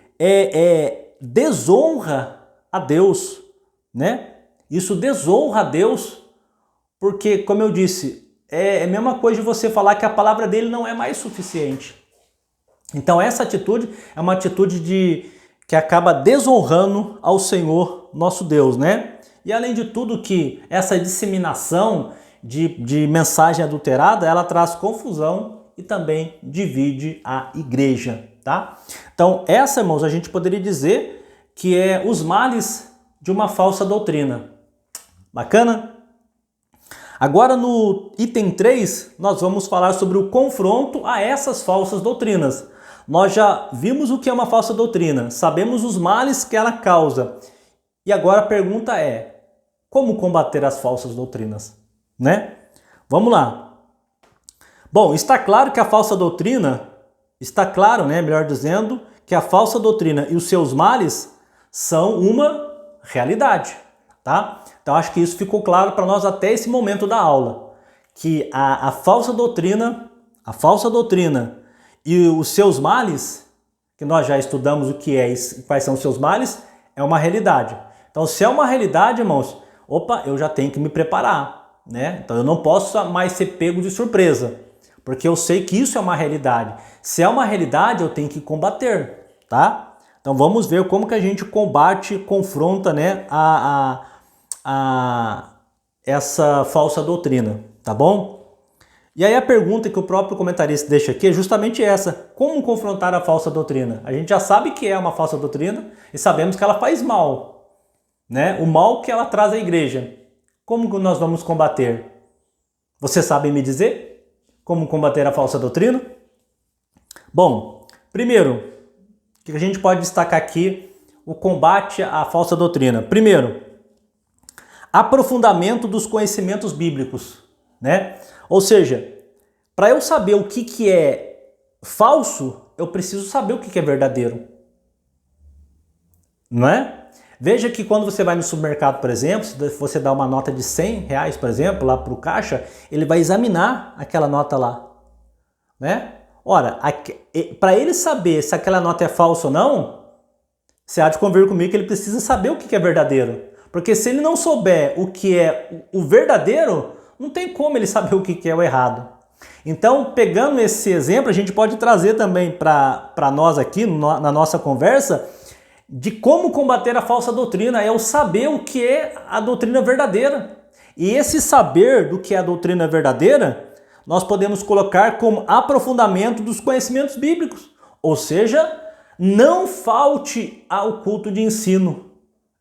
desonra a Deus, né? Isso desonra a Deus, porque, como eu disse, é a mesma coisa de você falar que a palavra dele não é mais suficiente. Então essa atitude é uma atitude que acaba desonrando ao Senhor nosso Deus, né? E além de tudo que essa disseminação de mensagem adulterada, ela traz confusão e também divide a igreja, tá? Então essa, irmãos, a gente poderia dizer que é os males de uma falsa doutrina. Bacana? Agora no item 3, nós vamos falar sobre o confronto a essas falsas doutrinas. Nós já vimos o que é uma falsa doutrina, sabemos os males que ela causa. E agora a pergunta é: como combater as falsas doutrinas, né? Vamos lá. Bom, está claro que a falsa doutrina, melhor dizendo, que a falsa doutrina e os seus males são uma realidade, tá? Então acho que isso ficou claro para nós até esse momento da aula, que a falsa doutrina e os seus males, que nós já estudamos o que é e quais são os seus males, é uma realidade. Então, se é uma realidade, irmãos, eu já tenho que me preparar, né? Então, eu não posso mais ser pego de surpresa, porque eu sei que isso é uma realidade. Se é uma realidade, eu tenho que combater, tá? Então, vamos ver como que a gente combate, confronta, né, essa falsa doutrina, tá bom? E aí a pergunta que o próprio comentarista deixa aqui é justamente essa: como confrontar a falsa doutrina? A gente já sabe que é uma falsa doutrina e sabemos que ela faz mal, né? O mal que ela traz à igreja. Como que nós vamos combater? Vocês sabem me dizer como combater a falsa doutrina? Bom, primeiro, o que a gente pode destacar aqui? O combate à falsa doutrina. Primeiro, aprofundamento dos conhecimentos bíblicos, né? Ou seja, para eu saber o que é falso, eu preciso saber o que é verdadeiro, não é? Veja que quando você vai no supermercado, por exemplo, se você dá uma nota de R$100, por exemplo, lá para o caixa, ele vai examinar aquela nota lá, né? Ora, para ele saber se aquela nota é falsa ou não, você há de convir comigo que ele precisa saber o que é verdadeiro. Porque se ele não souber o que é o verdadeiro, não tem como ele saber o que é o errado. Então, pegando esse exemplo, a gente pode trazer também para nós aqui, na nossa conversa, de como combater a falsa doutrina, é o saber o que é a doutrina verdadeira. E esse saber do que é a doutrina verdadeira, nós podemos colocar como aprofundamento dos conhecimentos bíblicos. Ou seja, não falte ao culto de ensino.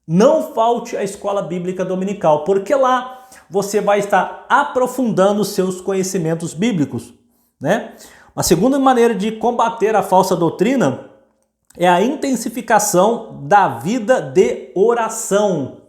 Não falte à escola bíblica dominical, porque lá você vai estar aprofundando os seus conhecimentos bíblicos, né? A segunda maneira de combater a falsa doutrina é a intensificação da vida de oração,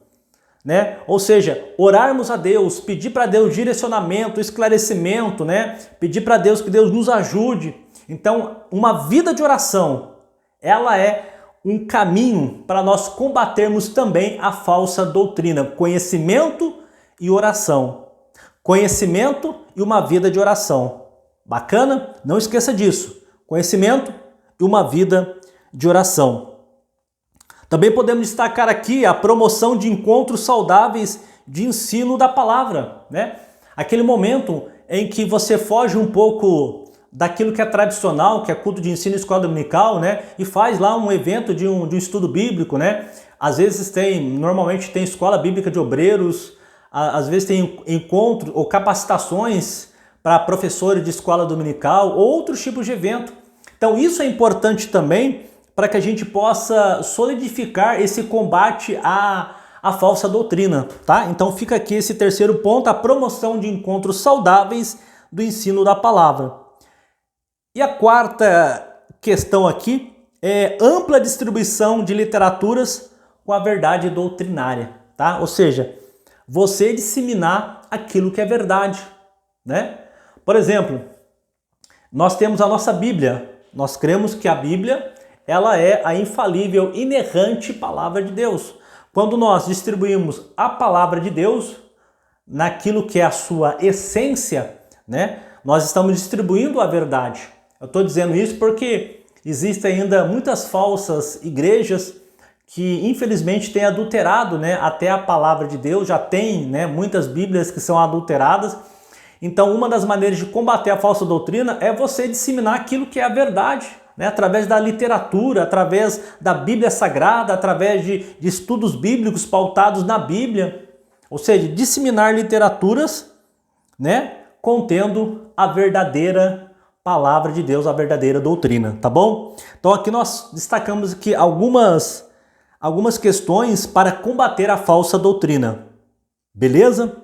né? Ou seja, orarmos a Deus, pedir para Deus direcionamento, esclarecimento, né? Pedir para Deus que Deus nos ajude. Então, uma vida de oração, ela é um caminho para nós combatermos também a falsa doutrina. Conhecimento e oração. Conhecimento e uma vida de oração. Bacana? Não esqueça disso. Conhecimento e uma vida de oração. Também podemos destacar aqui a promoção de encontros saudáveis de ensino da palavra, né? Aquele momento em que você foge um pouco daquilo que é tradicional, que é culto de ensino, escola dominical, né? E faz lá um evento de um estudo bíblico, né? Às vezes normalmente tem escola bíblica de obreiros, às vezes tem encontros ou capacitações para professores de escola dominical ou outros tipos de evento. Então isso é importante também para que a gente possa solidificar esse combate à falsa doutrina, tá? Então fica aqui esse terceiro ponto, a promoção de encontros saudáveis do ensino da palavra. E a quarta questão aqui é ampla distribuição de literaturas com a verdade doutrinária, tá? Ou seja, você disseminar aquilo que é verdade, né? Por exemplo, nós temos a nossa Bíblia. Nós cremos que a Bíblia, ela é a infalível, inerrante palavra de Deus. Quando nós distribuímos a palavra de Deus naquilo que é a sua essência, né? Nós estamos distribuindo a verdade. Eu estou dizendo isso porque existem ainda muitas falsas igrejas que infelizmente têm adulterado, né, até a palavra de Deus, já tem, né, muitas bíblias que são adulteradas. Então uma das maneiras de combater a falsa doutrina é você disseminar aquilo que é a verdade, né, através da literatura, através da Bíblia Sagrada, através de estudos bíblicos pautados na Bíblia, ou seja, disseminar literaturas, né, contendo a verdadeira palavra de Deus, a verdadeira doutrina, tá bom? Então aqui nós destacamos aqui algumas questões para combater a falsa doutrina, beleza?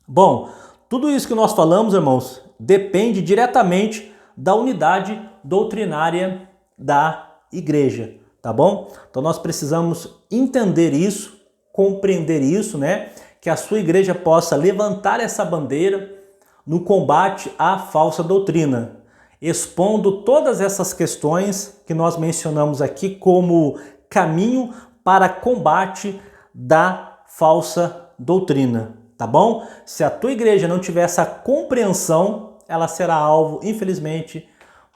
Bom, tudo isso que nós falamos, irmãos, depende diretamente da unidade doutrinária da igreja, tá bom? Então nós precisamos entender isso, compreender isso, né? Que a sua igreja possa levantar essa bandeira no combate à falsa doutrina, expondo todas essas questões que nós mencionamos aqui como caminho para combate da falsa doutrina, tá bom? Se a tua igreja não tiver essa compreensão, ela será alvo, infelizmente,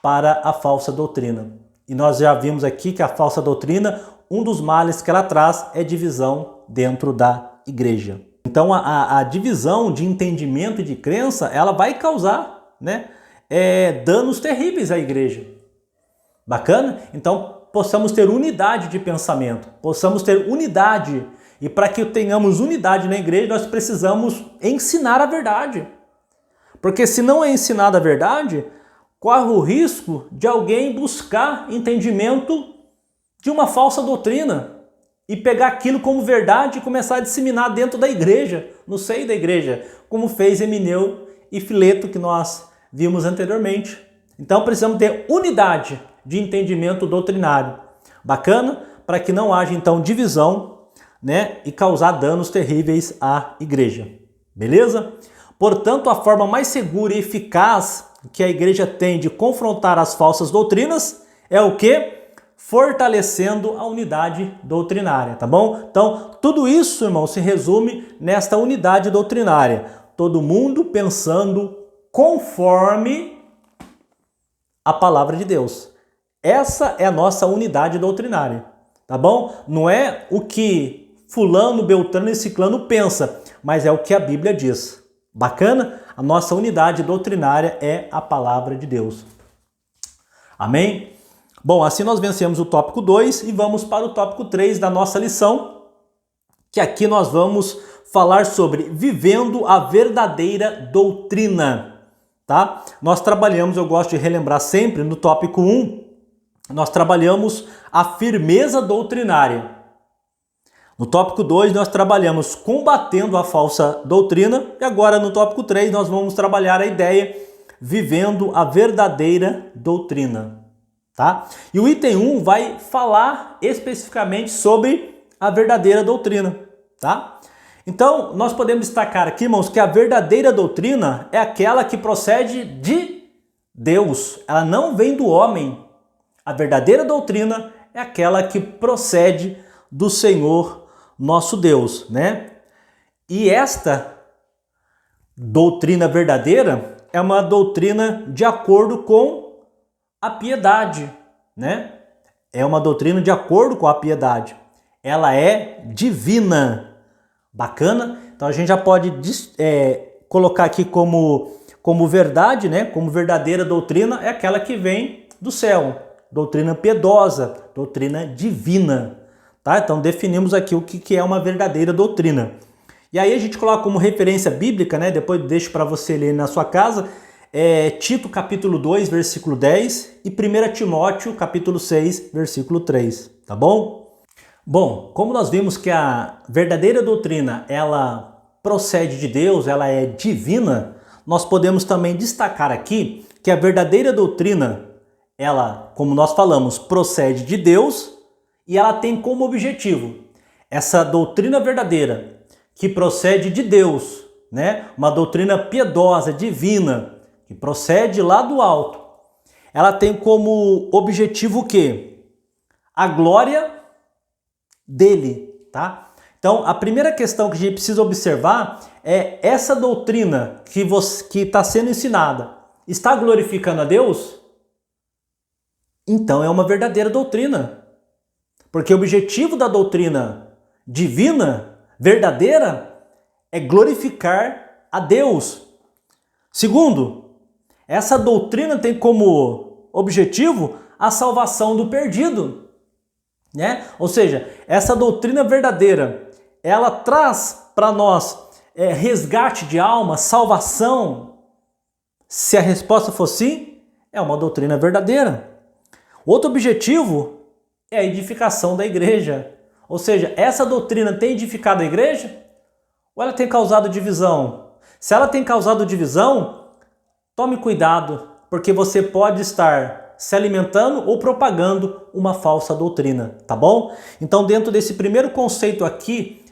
para a falsa doutrina. E nós já vimos aqui que a falsa doutrina, um dos males que ela traz é divisão dentro da igreja. Então a divisão de entendimento e de crença, ela vai causar, né, danos terríveis à igreja. Bacana? Então possamos ter unidade de pensamento, possamos ter unidade. E para que tenhamos unidade na igreja, nós precisamos ensinar a verdade. Porque se não é ensinada a verdade, corre o risco de alguém buscar entendimento de uma falsa doutrina e pegar aquilo como verdade e começar a disseminar dentro da igreja, no seio da igreja, como fez Emineu e Fileto, que nós vimos anteriormente. Então precisamos ter unidade de entendimento doutrinário. Bacana? Para que não haja então divisão, né, e causar danos terríveis à igreja. Beleza? Portanto, a forma mais segura e eficaz que a igreja tem de confrontar as falsas doutrinas é o quê? Fortalecendo a unidade doutrinária, tá bom? Então, tudo isso, irmão, se resume nesta unidade doutrinária. Todo mundo pensando conforme a palavra de Deus. Essa é a nossa unidade doutrinária, tá bom? Não é o que fulano, beltrano e ciclano pensa, mas é o que a Bíblia diz. Bacana? A nossa unidade doutrinária é a palavra de Deus. Amém? Bom, assim nós vencemos o tópico 2 e vamos para o tópico 3 da nossa lição, que aqui nós vamos falar sobre vivendo a verdadeira doutrina, tá? Nós trabalhamos, eu gosto de relembrar sempre, no tópico 1, nós trabalhamos a firmeza doutrinária. No tópico 2, nós trabalhamos combatendo a falsa doutrina e agora no tópico 3 nós vamos trabalhar a ideia vivendo a verdadeira doutrina. Tá? E o item 1 vai falar especificamente sobre a verdadeira doutrina. Tá? Então, nós podemos destacar aqui, irmãos, que a verdadeira doutrina é aquela que procede de Deus. Ela não vem do homem. A verdadeira doutrina é aquela que procede do Senhor nosso Deus, né? E esta doutrina verdadeira é uma doutrina de acordo com a piedade, né? É uma doutrina de acordo com a piedade. ela é divina. Bacana? Então a gente já pode colocar aqui como verdade, né? Como verdadeira doutrina é aquela que vem do céu. Doutrina piedosa, doutrina divina. Tá? Então definimos aqui o que é uma verdadeira doutrina. E aí a gente coloca como referência bíblica, né? Depois deixo para você ler na sua casa, Tito capítulo 2, versículo 10 e 1 Timóteo capítulo 6, versículo 3, tá bom? Bom, como nós vimos que a verdadeira doutrina, ela procede de Deus, ela é divina, nós podemos também destacar aqui que a verdadeira doutrina, ela, como nós falamos, procede de Deus e ela tem como objetivo essa doutrina verdadeira que procede de Deus, né? Uma doutrina piedosa, divina, que procede lá do alto. Ela tem como objetivo o quê? A glória dele, tá? Então, a primeira questão que a gente precisa observar é essa doutrina que está sendo ensinada. Está glorificando a Deus? Então é uma verdadeira doutrina. Porque o objetivo da doutrina divina, verdadeira, é glorificar a Deus. Segundo, essa doutrina tem como objetivo a salvação do perdido, né? Ou seja, essa doutrina verdadeira, ela traz para nós resgate de alma, salvação. Se a resposta for sim, é uma doutrina verdadeira. Outro objetivo é a edificação da igreja. Ou seja, essa doutrina tem edificado a igreja ou ela tem causado divisão? Se ela tem causado divisão, tome cuidado, porque você pode estar se alimentando ou propagando uma falsa doutrina, tá bom? Então, dentro desse primeiro conceito aqui,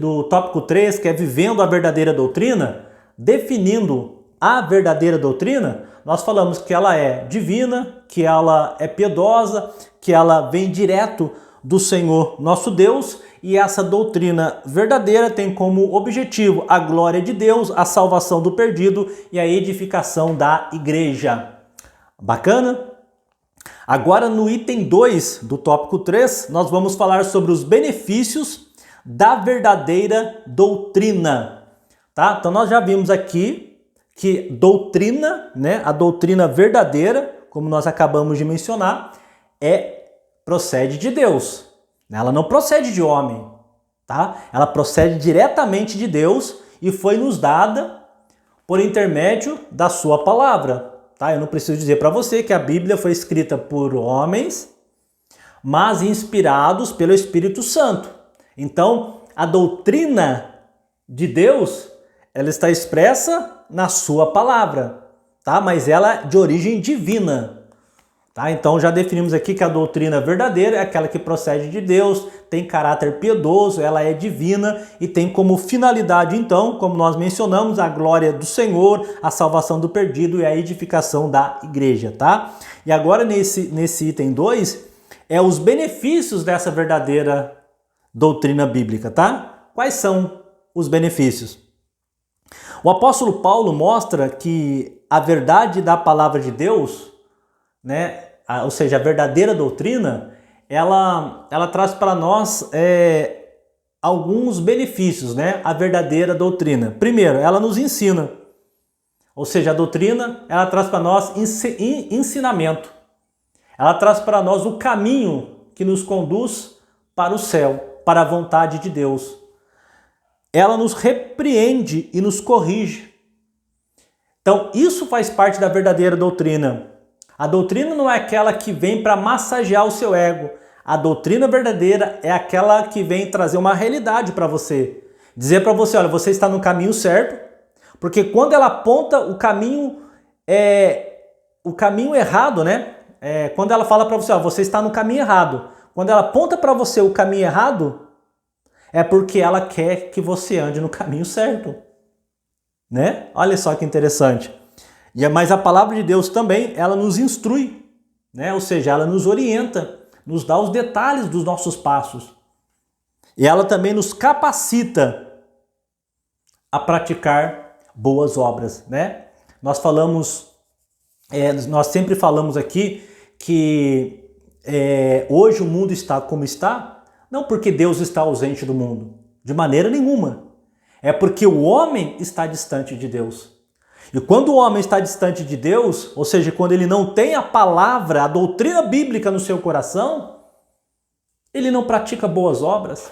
do tópico 3, que é vivendo a verdadeira doutrina, definindo a verdadeira doutrina, nós falamos que ela é divina, que ela é piedosa, que ela vem direto do Senhor nosso Deus, e essa doutrina verdadeira tem como objetivo a glória de Deus, a salvação do perdido e a edificação da igreja. Bacana? Agora no item 2 do tópico 3, nós vamos falar sobre os benefícios da verdadeira doutrina. Tá? Então nós já vimos aqui que doutrina, né, a doutrina verdadeira, como nós acabamos de mencionar, procede de Deus. Ela não procede de homem, tá? Ela procede diretamente de Deus e foi nos dada por intermédio da sua palavra, tá? Eu não preciso dizer para você que a Bíblia foi escrita por homens, mas inspirados pelo Espírito Santo. Então, a doutrina de Deus, ela está expressa na sua palavra, tá? Mas ela é de origem divina. Tá? Então já definimos aqui que a doutrina verdadeira é aquela que procede de Deus, tem caráter piedoso, ela é divina e tem como finalidade, então, como nós mencionamos, a glória do Senhor, a salvação do perdido e a edificação da igreja. Tá? E agora nesse item 2, os benefícios dessa verdadeira doutrina bíblica. Tá? Quais são os benefícios? O apóstolo Paulo mostra que a verdade da palavra de Deus, né, ou seja, a verdadeira doutrina, ela traz para nós alguns benefícios, né? A verdadeira doutrina. Primeiro, ela nos ensina. Ou seja, a doutrina, ela traz para nós ensinamento. Ela traz para nós o caminho que nos conduz para o céu, para a vontade de Deus. Ela nos repreende e nos corrige. Então, isso faz parte da verdadeira doutrina. A doutrina não é aquela que vem para massagear o seu ego. A doutrina verdadeira é aquela que vem trazer uma realidade para você. Dizer para você, olha, você está no caminho certo, porque quando ela aponta o caminho errado, né? Quando ela fala para você, ó, você está no caminho errado. Quando ela aponta para você o caminho errado, é porque ela quer que você ande no caminho certo, né? Olha só que interessante. Mas a palavra de Deus também, ela nos instrui, né? Ou seja, ela nos orienta, nos dá os detalhes dos nossos passos. E ela também nos capacita a praticar boas obras, né? Nós sempre falamos aqui que hoje o mundo está como está, Não porque Deus está ausente do mundo, de maneira nenhuma. É porque o homem está distante de Deus. E quando o homem está distante de Deus, ou seja, quando ele não tem a palavra, a doutrina bíblica no seu coração, ele não pratica boas obras.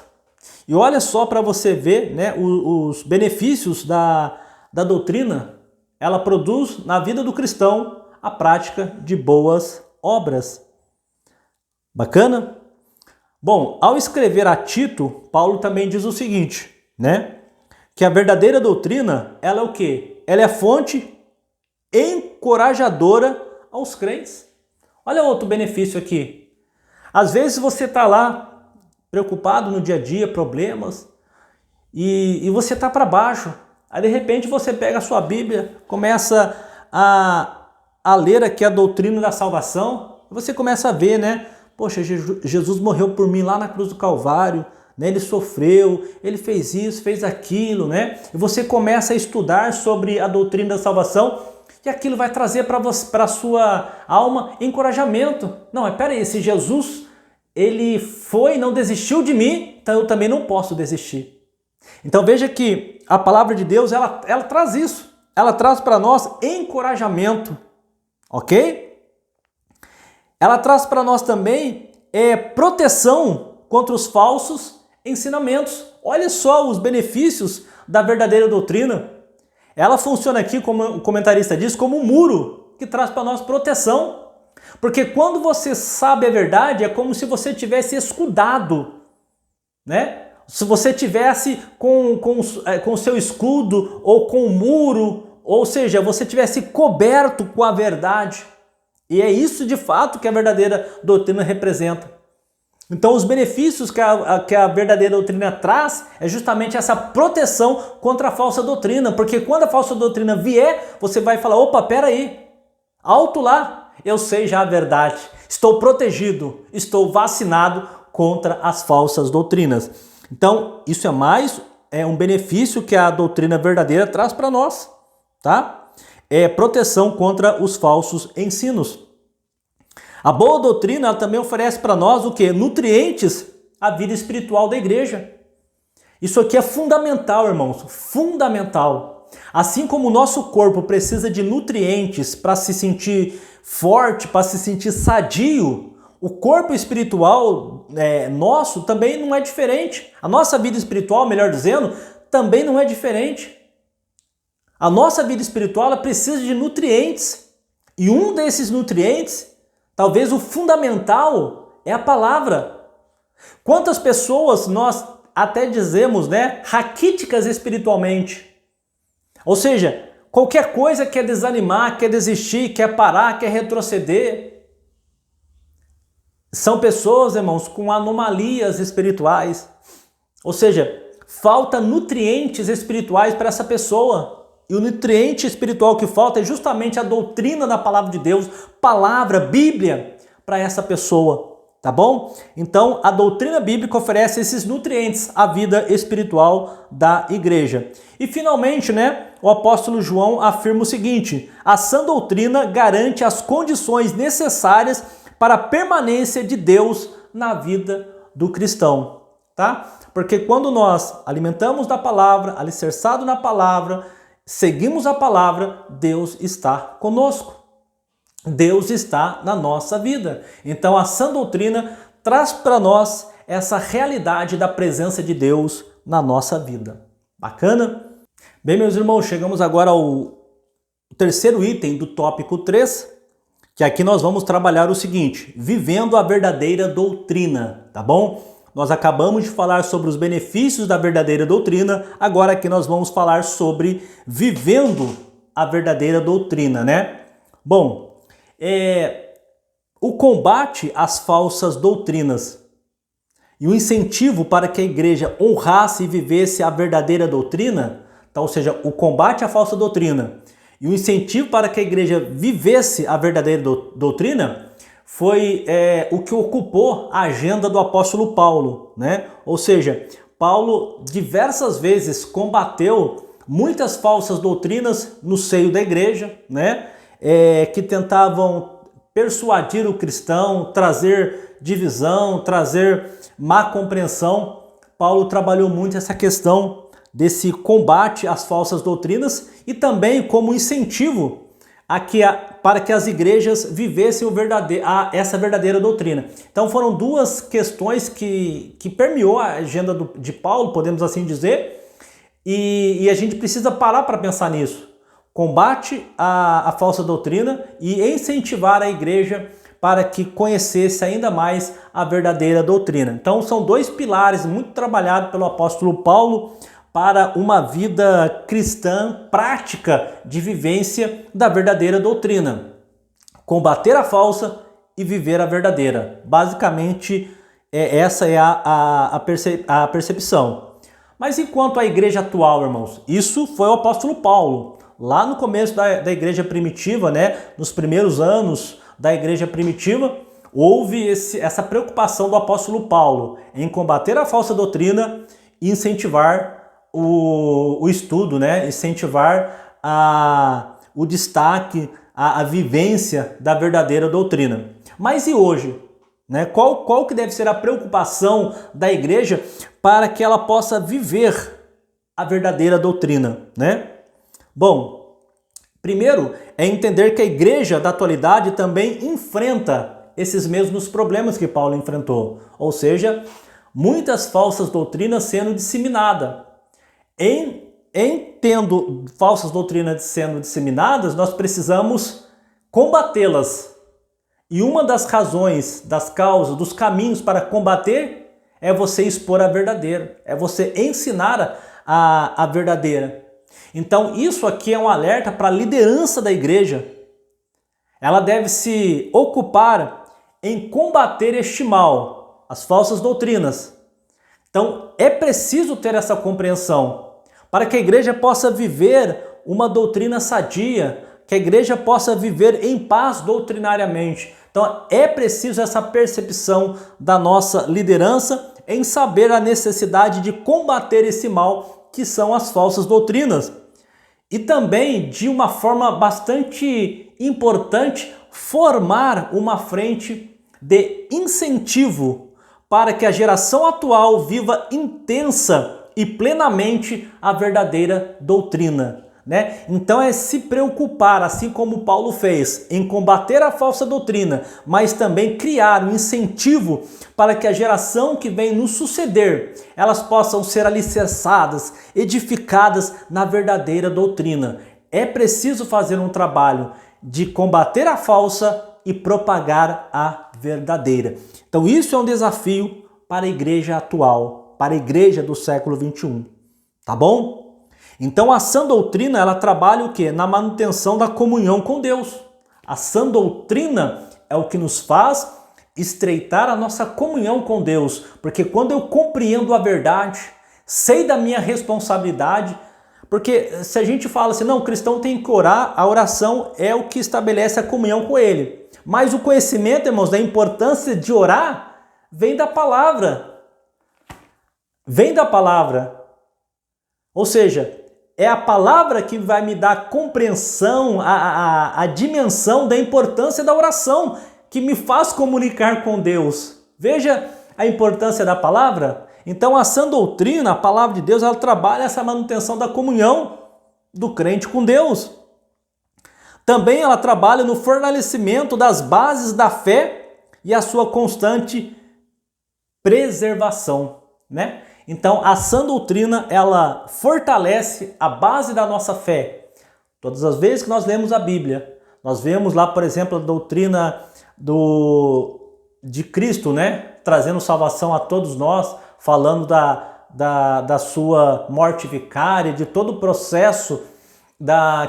E olha só para você ver, né, os benefícios da doutrina. Ela produz na vida do cristão a prática de boas obras. Bacana? Bom, ao escrever a Tito, Paulo também diz o seguinte, né? Que a verdadeira doutrina, ela é o quê? Ela é fonte encorajadora aos crentes. Olha outro benefício aqui. Às vezes você está lá preocupado no dia a dia, problemas, e você está para baixo. Aí de repente você pega a sua Bíblia, começa a ler aqui a doutrina da salvação, e você começa a ver, né? Poxa, Jesus morreu por mim lá na cruz do Calvário, né? Ele sofreu, ele fez isso, fez aquilo, né? E você começa a estudar sobre a doutrina da salvação e aquilo vai trazer para a sua alma encorajamento. Não, mas peraí, se Jesus, ele foi e não desistiu de mim, então eu também não posso desistir. Então veja que a palavra de Deus, ela traz isso. Ela traz para nós encorajamento, ok? Ela traz para nós também proteção contra os falsos ensinamentos. Olha só os benefícios da verdadeira doutrina. Ela funciona aqui, como o comentarista diz, como um muro que traz para nós proteção. Porque quando você sabe a verdade, é como se você tivesse escudado, né? Se você tivesse com o seu escudo ou com o muro, ou seja, você tivesse coberto com a verdade. E é isso de fato que a verdadeira doutrina representa. Então os benefícios que a verdadeira doutrina traz é justamente essa proteção contra a falsa doutrina. Porque quando a falsa doutrina vier, você vai falar, opa, peraí, alto lá, eu sei já a verdade, estou protegido, estou vacinado contra as falsas doutrinas. Então isso é um benefício que a doutrina verdadeira traz para nós, tá? É proteção contra os falsos ensinos. A boa doutrina ela também oferece para nós o quê? Nutrientes à vida espiritual da igreja. Isso aqui é fundamental, irmãos, fundamental. Assim como o nosso corpo precisa de nutrientes para se sentir forte, para se sentir sadio, o corpo espiritual nosso também não é diferente. A nossa vida espiritual, melhor dizendo, também não é diferente. A nossa vida espiritual ela precisa de nutrientes. E um desses nutrientes, talvez o fundamental, é a palavra. Quantas pessoas nós até dizemos, né, raquíticas espiritualmente? Ou seja, qualquer coisa quer desanimar, quer desistir, quer parar, quer retroceder. São pessoas, irmãos, com anomalias espirituais. Ou seja, falta nutrientes espirituais para essa pessoa. E o nutriente espiritual que falta é justamente a doutrina da palavra de Deus, palavra, Bíblia, para essa pessoa, tá bom? Então, a doutrina bíblica oferece esses nutrientes à vida espiritual da igreja. E finalmente, né, o apóstolo João afirma o seguinte: a sã doutrina garante as condições necessárias para a permanência de Deus na vida do cristão, tá? Porque quando nós alimentamos da palavra, alicerçado na palavra, seguimos a palavra, Deus está conosco. Deus está na nossa vida. Então a sã doutrina traz para nós essa realidade da presença de Deus na nossa vida. Bacana? Bem, meus irmãos, chegamos agora ao terceiro item do tópico 3, que aqui nós vamos trabalhar o seguinte: vivendo a verdadeira doutrina, tá bom? Nós acabamos de falar sobre os benefícios da verdadeira doutrina, agora aqui nós vamos falar sobre vivendo a verdadeira doutrina, né? Bom, o combate às falsas doutrinas e o incentivo para que a igreja honrasse e vivesse a verdadeira doutrina, tá? Ou seja, o combate à falsa doutrina e o incentivo para que a igreja vivesse a verdadeira doutrina foi o que ocupou a agenda do apóstolo Paulo, né? Ou seja, Paulo diversas vezes combateu muitas falsas doutrinas no seio da igreja, né? Que tentavam persuadir o cristão, trazer divisão, trazer má compreensão. Paulo trabalhou muito essa questão desse combate às falsas doutrinas e também como incentivo para que as igrejas vivessem essa verdadeira doutrina. Então foram duas questões que permeou a agenda de Paulo, podemos assim dizer, e a gente precisa parar para pensar nisso. Combate à falsa doutrina e incentivar a igreja para que conhecesse ainda mais a verdadeira doutrina. Então são dois pilares muito trabalhados pelo apóstolo Paulo para uma vida cristã prática de vivência da verdadeira doutrina. Combater a falsa e viver a verdadeira. Basicamente, essa é a percepção. Mas enquanto a igreja atual, irmãos, isso foi o apóstolo Paulo. Lá no começo da igreja primitiva, né, nos primeiros anos da igreja primitiva, houve essa preocupação do apóstolo Paulo em combater a falsa doutrina e incentivar o estudo, né? Incentivar o destaque, a vivência da verdadeira doutrina. Mas e hoje? Né? Qual que deve ser a preocupação da igreja para que ela possa viver a verdadeira doutrina? Né? Bom, primeiro é entender que a igreja da atualidade também enfrenta esses mesmos problemas que Paulo enfrentou. Ou seja, muitas falsas doutrinas sendo disseminadas. Em tendo falsas doutrinas sendo disseminadas, nós precisamos combatê-las. E uma das razões, das causas, dos caminhos para combater é você expor a verdadeira, é você ensinar a verdadeira. Então isso aqui é um alerta para a liderança da igreja. Ela deve se ocupar em combater este mal, as falsas doutrinas. Então é preciso ter essa compreensão para que a igreja possa viver uma doutrina sadia, que a igreja possa viver em paz doutrinariamente. Então é preciso essa percepção da nossa liderança em saber a necessidade de combater esse mal que são as falsas doutrinas. E também, de uma forma bastante importante, formar uma frente de incentivo para que a geração atual viva intensa e plenamente a verdadeira doutrina, né? Então é se preocupar, assim como Paulo fez, em combater a falsa doutrina, mas também criar um incentivo para que a geração que vem nos suceder, elas possam ser alicerçadas, edificadas na verdadeira doutrina. É preciso fazer um trabalho de combater a falsa e propagar a verdadeira. Então isso é um desafio para a igreja atual, para a igreja do século 21, tá bom? Então a sã doutrina, ela trabalha o quê? Na manutenção da comunhão com Deus. A sã doutrina é o que nos faz estreitar a nossa comunhão com Deus, porque quando eu compreendo a verdade, sei da minha responsabilidade, porque se a gente fala assim, não, o cristão tem que orar, a oração é o que estabelece a comunhão com ele. Mas o conhecimento, irmãos, da importância de orar, vem da palavra. Vem da palavra. Ou seja, é a palavra que vai me dar compreensão, a dimensão da importância da oração, que me faz comunicar com Deus. Veja a importância da palavra. Então a sã doutrina, a palavra de Deus, ela trabalha essa manutenção da comunhão do crente com Deus. Também ela trabalha no fortalecimento das bases da fé e a sua constante preservação, né? Então a sã doutrina, ela fortalece a base da nossa fé. Todas as vezes que nós lemos a Bíblia, nós vemos lá, por exemplo, a doutrina de Cristo, né? Trazendo salvação a todos nós, falando da sua morte vicária, de todo o processo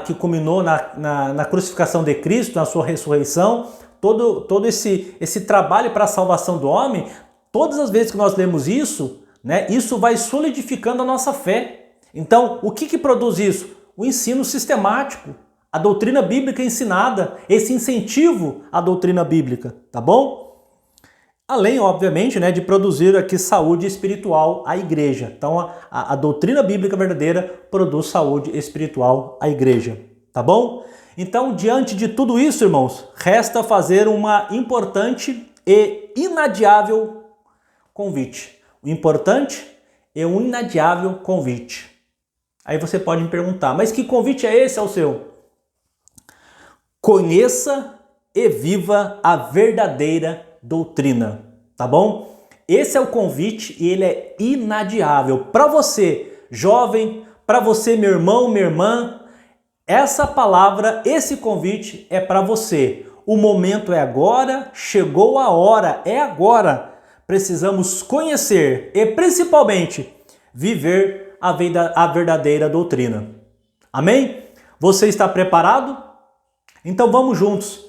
que culminou na crucificação de Cristo, na sua ressurreição, todo esse trabalho para a salvação do homem. Todas as vezes que nós lemos isso, né, isso vai solidificando a nossa fé. Então, o que produz isso? O ensino sistemático, a doutrina bíblica ensinada, esse incentivo à doutrina bíblica, tá bom? Além, obviamente, né, de produzir aqui saúde espiritual à igreja. Então, a doutrina bíblica verdadeira produz saúde espiritual à igreja, tá bom? Então, diante de tudo isso, irmãos, resta fazer uma importante e inadiável convite. O importante é um inadiável convite. Aí você pode me perguntar, mas que convite é esse ao seu? Conheça e viva a verdadeira doutrina, tá bom? Esse é o convite e ele é inadiável. Para você, jovem, para você, meu irmão, minha irmã, essa palavra, esse convite é para você. O momento é agora, chegou a hora, é agora. Precisamos conhecer e principalmente viver a verdadeira doutrina. Amém? Você está preparado? Então vamos juntos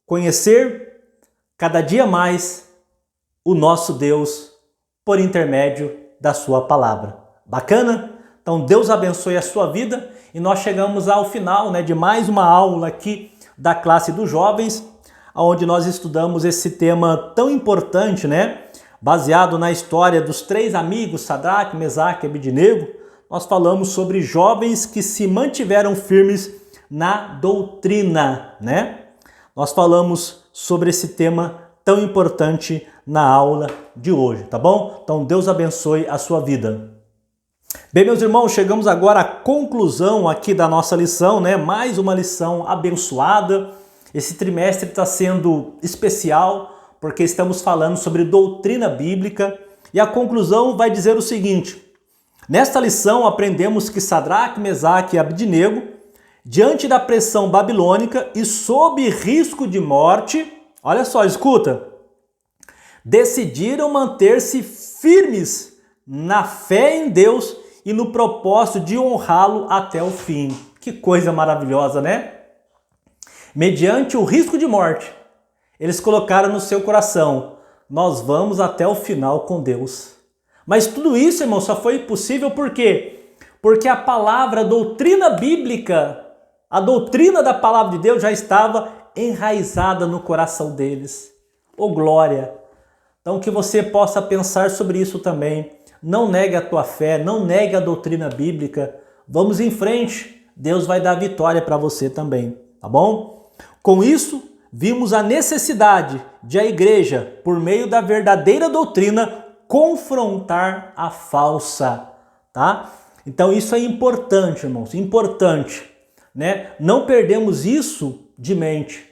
conhecer cada dia mais o nosso Deus por intermédio da sua palavra. Bacana? Então Deus abençoe a sua vida e nós chegamos ao final, de mais uma aula aqui da classe dos jovens, onde nós estudamos esse tema tão importante, baseado na história dos 3 amigos, Sadraque, Mesaque e Abednego. Nós falamos sobre jovens que se mantiveram firmes na doutrina, Nós falamos sobre esse tema tão importante na aula de hoje, tá bom? Então Deus abençoe a sua vida. Bem, meus irmãos, chegamos agora à conclusão aqui da nossa lição, Mais uma lição abençoada. Esse trimestre está sendo especial porque estamos falando sobre doutrina bíblica e a conclusão vai dizer o seguinte: nesta lição aprendemos que Sadraque, Mesaque e Abednego, diante da pressão babilônica e sob risco de morte, olha só, escuta, decidiram manter-se firmes na fé em Deus e no propósito de honrá-lo até o fim. Que coisa maravilhosa, Mediante o risco de morte, eles colocaram no seu coração: nós vamos até o final com Deus. Mas tudo isso, irmão, só foi possível por quê? Porque a palavra, a doutrina bíblica, a doutrina da palavra de Deus já estava enraizada no coração deles. Oh, glória! Então que você possa pensar sobre isso também. Não negue a tua fé, não negue a doutrina bíblica. Vamos em frente. Deus vai dar vitória para você também, tá bom? Com isso, vimos a necessidade de a igreja, por meio da verdadeira doutrina, confrontar a falsa, tá? Então isso é importante, irmãos, importante, Não perdemos isso de mente,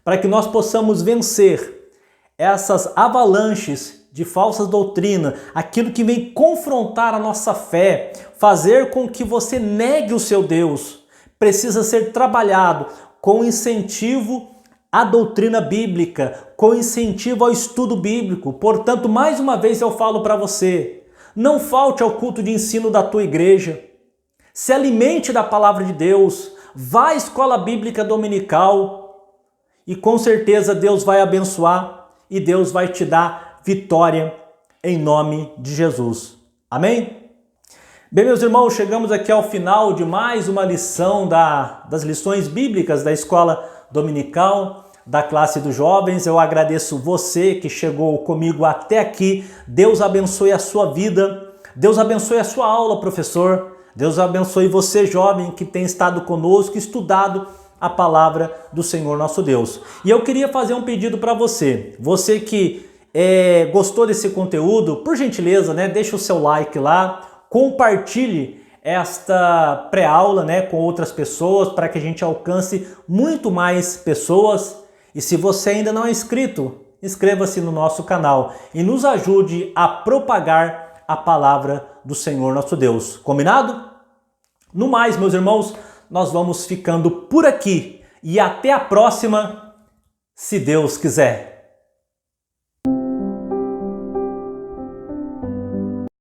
para que nós possamos vencer essas avalanches de falsas doutrinas, aquilo que vem confrontar a nossa fé, fazer com que você negue o seu Deus, precisa ser trabalhado com incentivo à doutrina bíblica, com incentivo ao estudo bíblico. Portanto, mais uma vez eu falo para você, não falte ao culto de ensino da tua igreja, se alimente da palavra de Deus, vá à escola bíblica dominical e com certeza Deus vai abençoar e Deus vai te dar vitória em nome de Jesus. Amém? Bem, meus irmãos, chegamos aqui ao final de mais uma lição das lições bíblicas da escola dominical, da classe dos jovens. Eu agradeço você que chegou comigo até aqui. Deus abençoe a sua vida. Deus abençoe a sua aula, professor. Deus abençoe você, jovem, que tem estado conosco, estudado a palavra do Senhor nosso Deus. E eu queria fazer um pedido para você. Você que gostou desse conteúdo, por gentileza, deixa o seu like lá, compartilhe esta pré-aula, com outras pessoas, para que a gente alcance muito mais pessoas. E se você ainda não é inscrito, inscreva-se no nosso canal e nos ajude a propagar a palavra do Senhor nosso Deus. Combinado? No mais, meus irmãos, nós vamos ficando por aqui e até a próxima, se Deus quiser.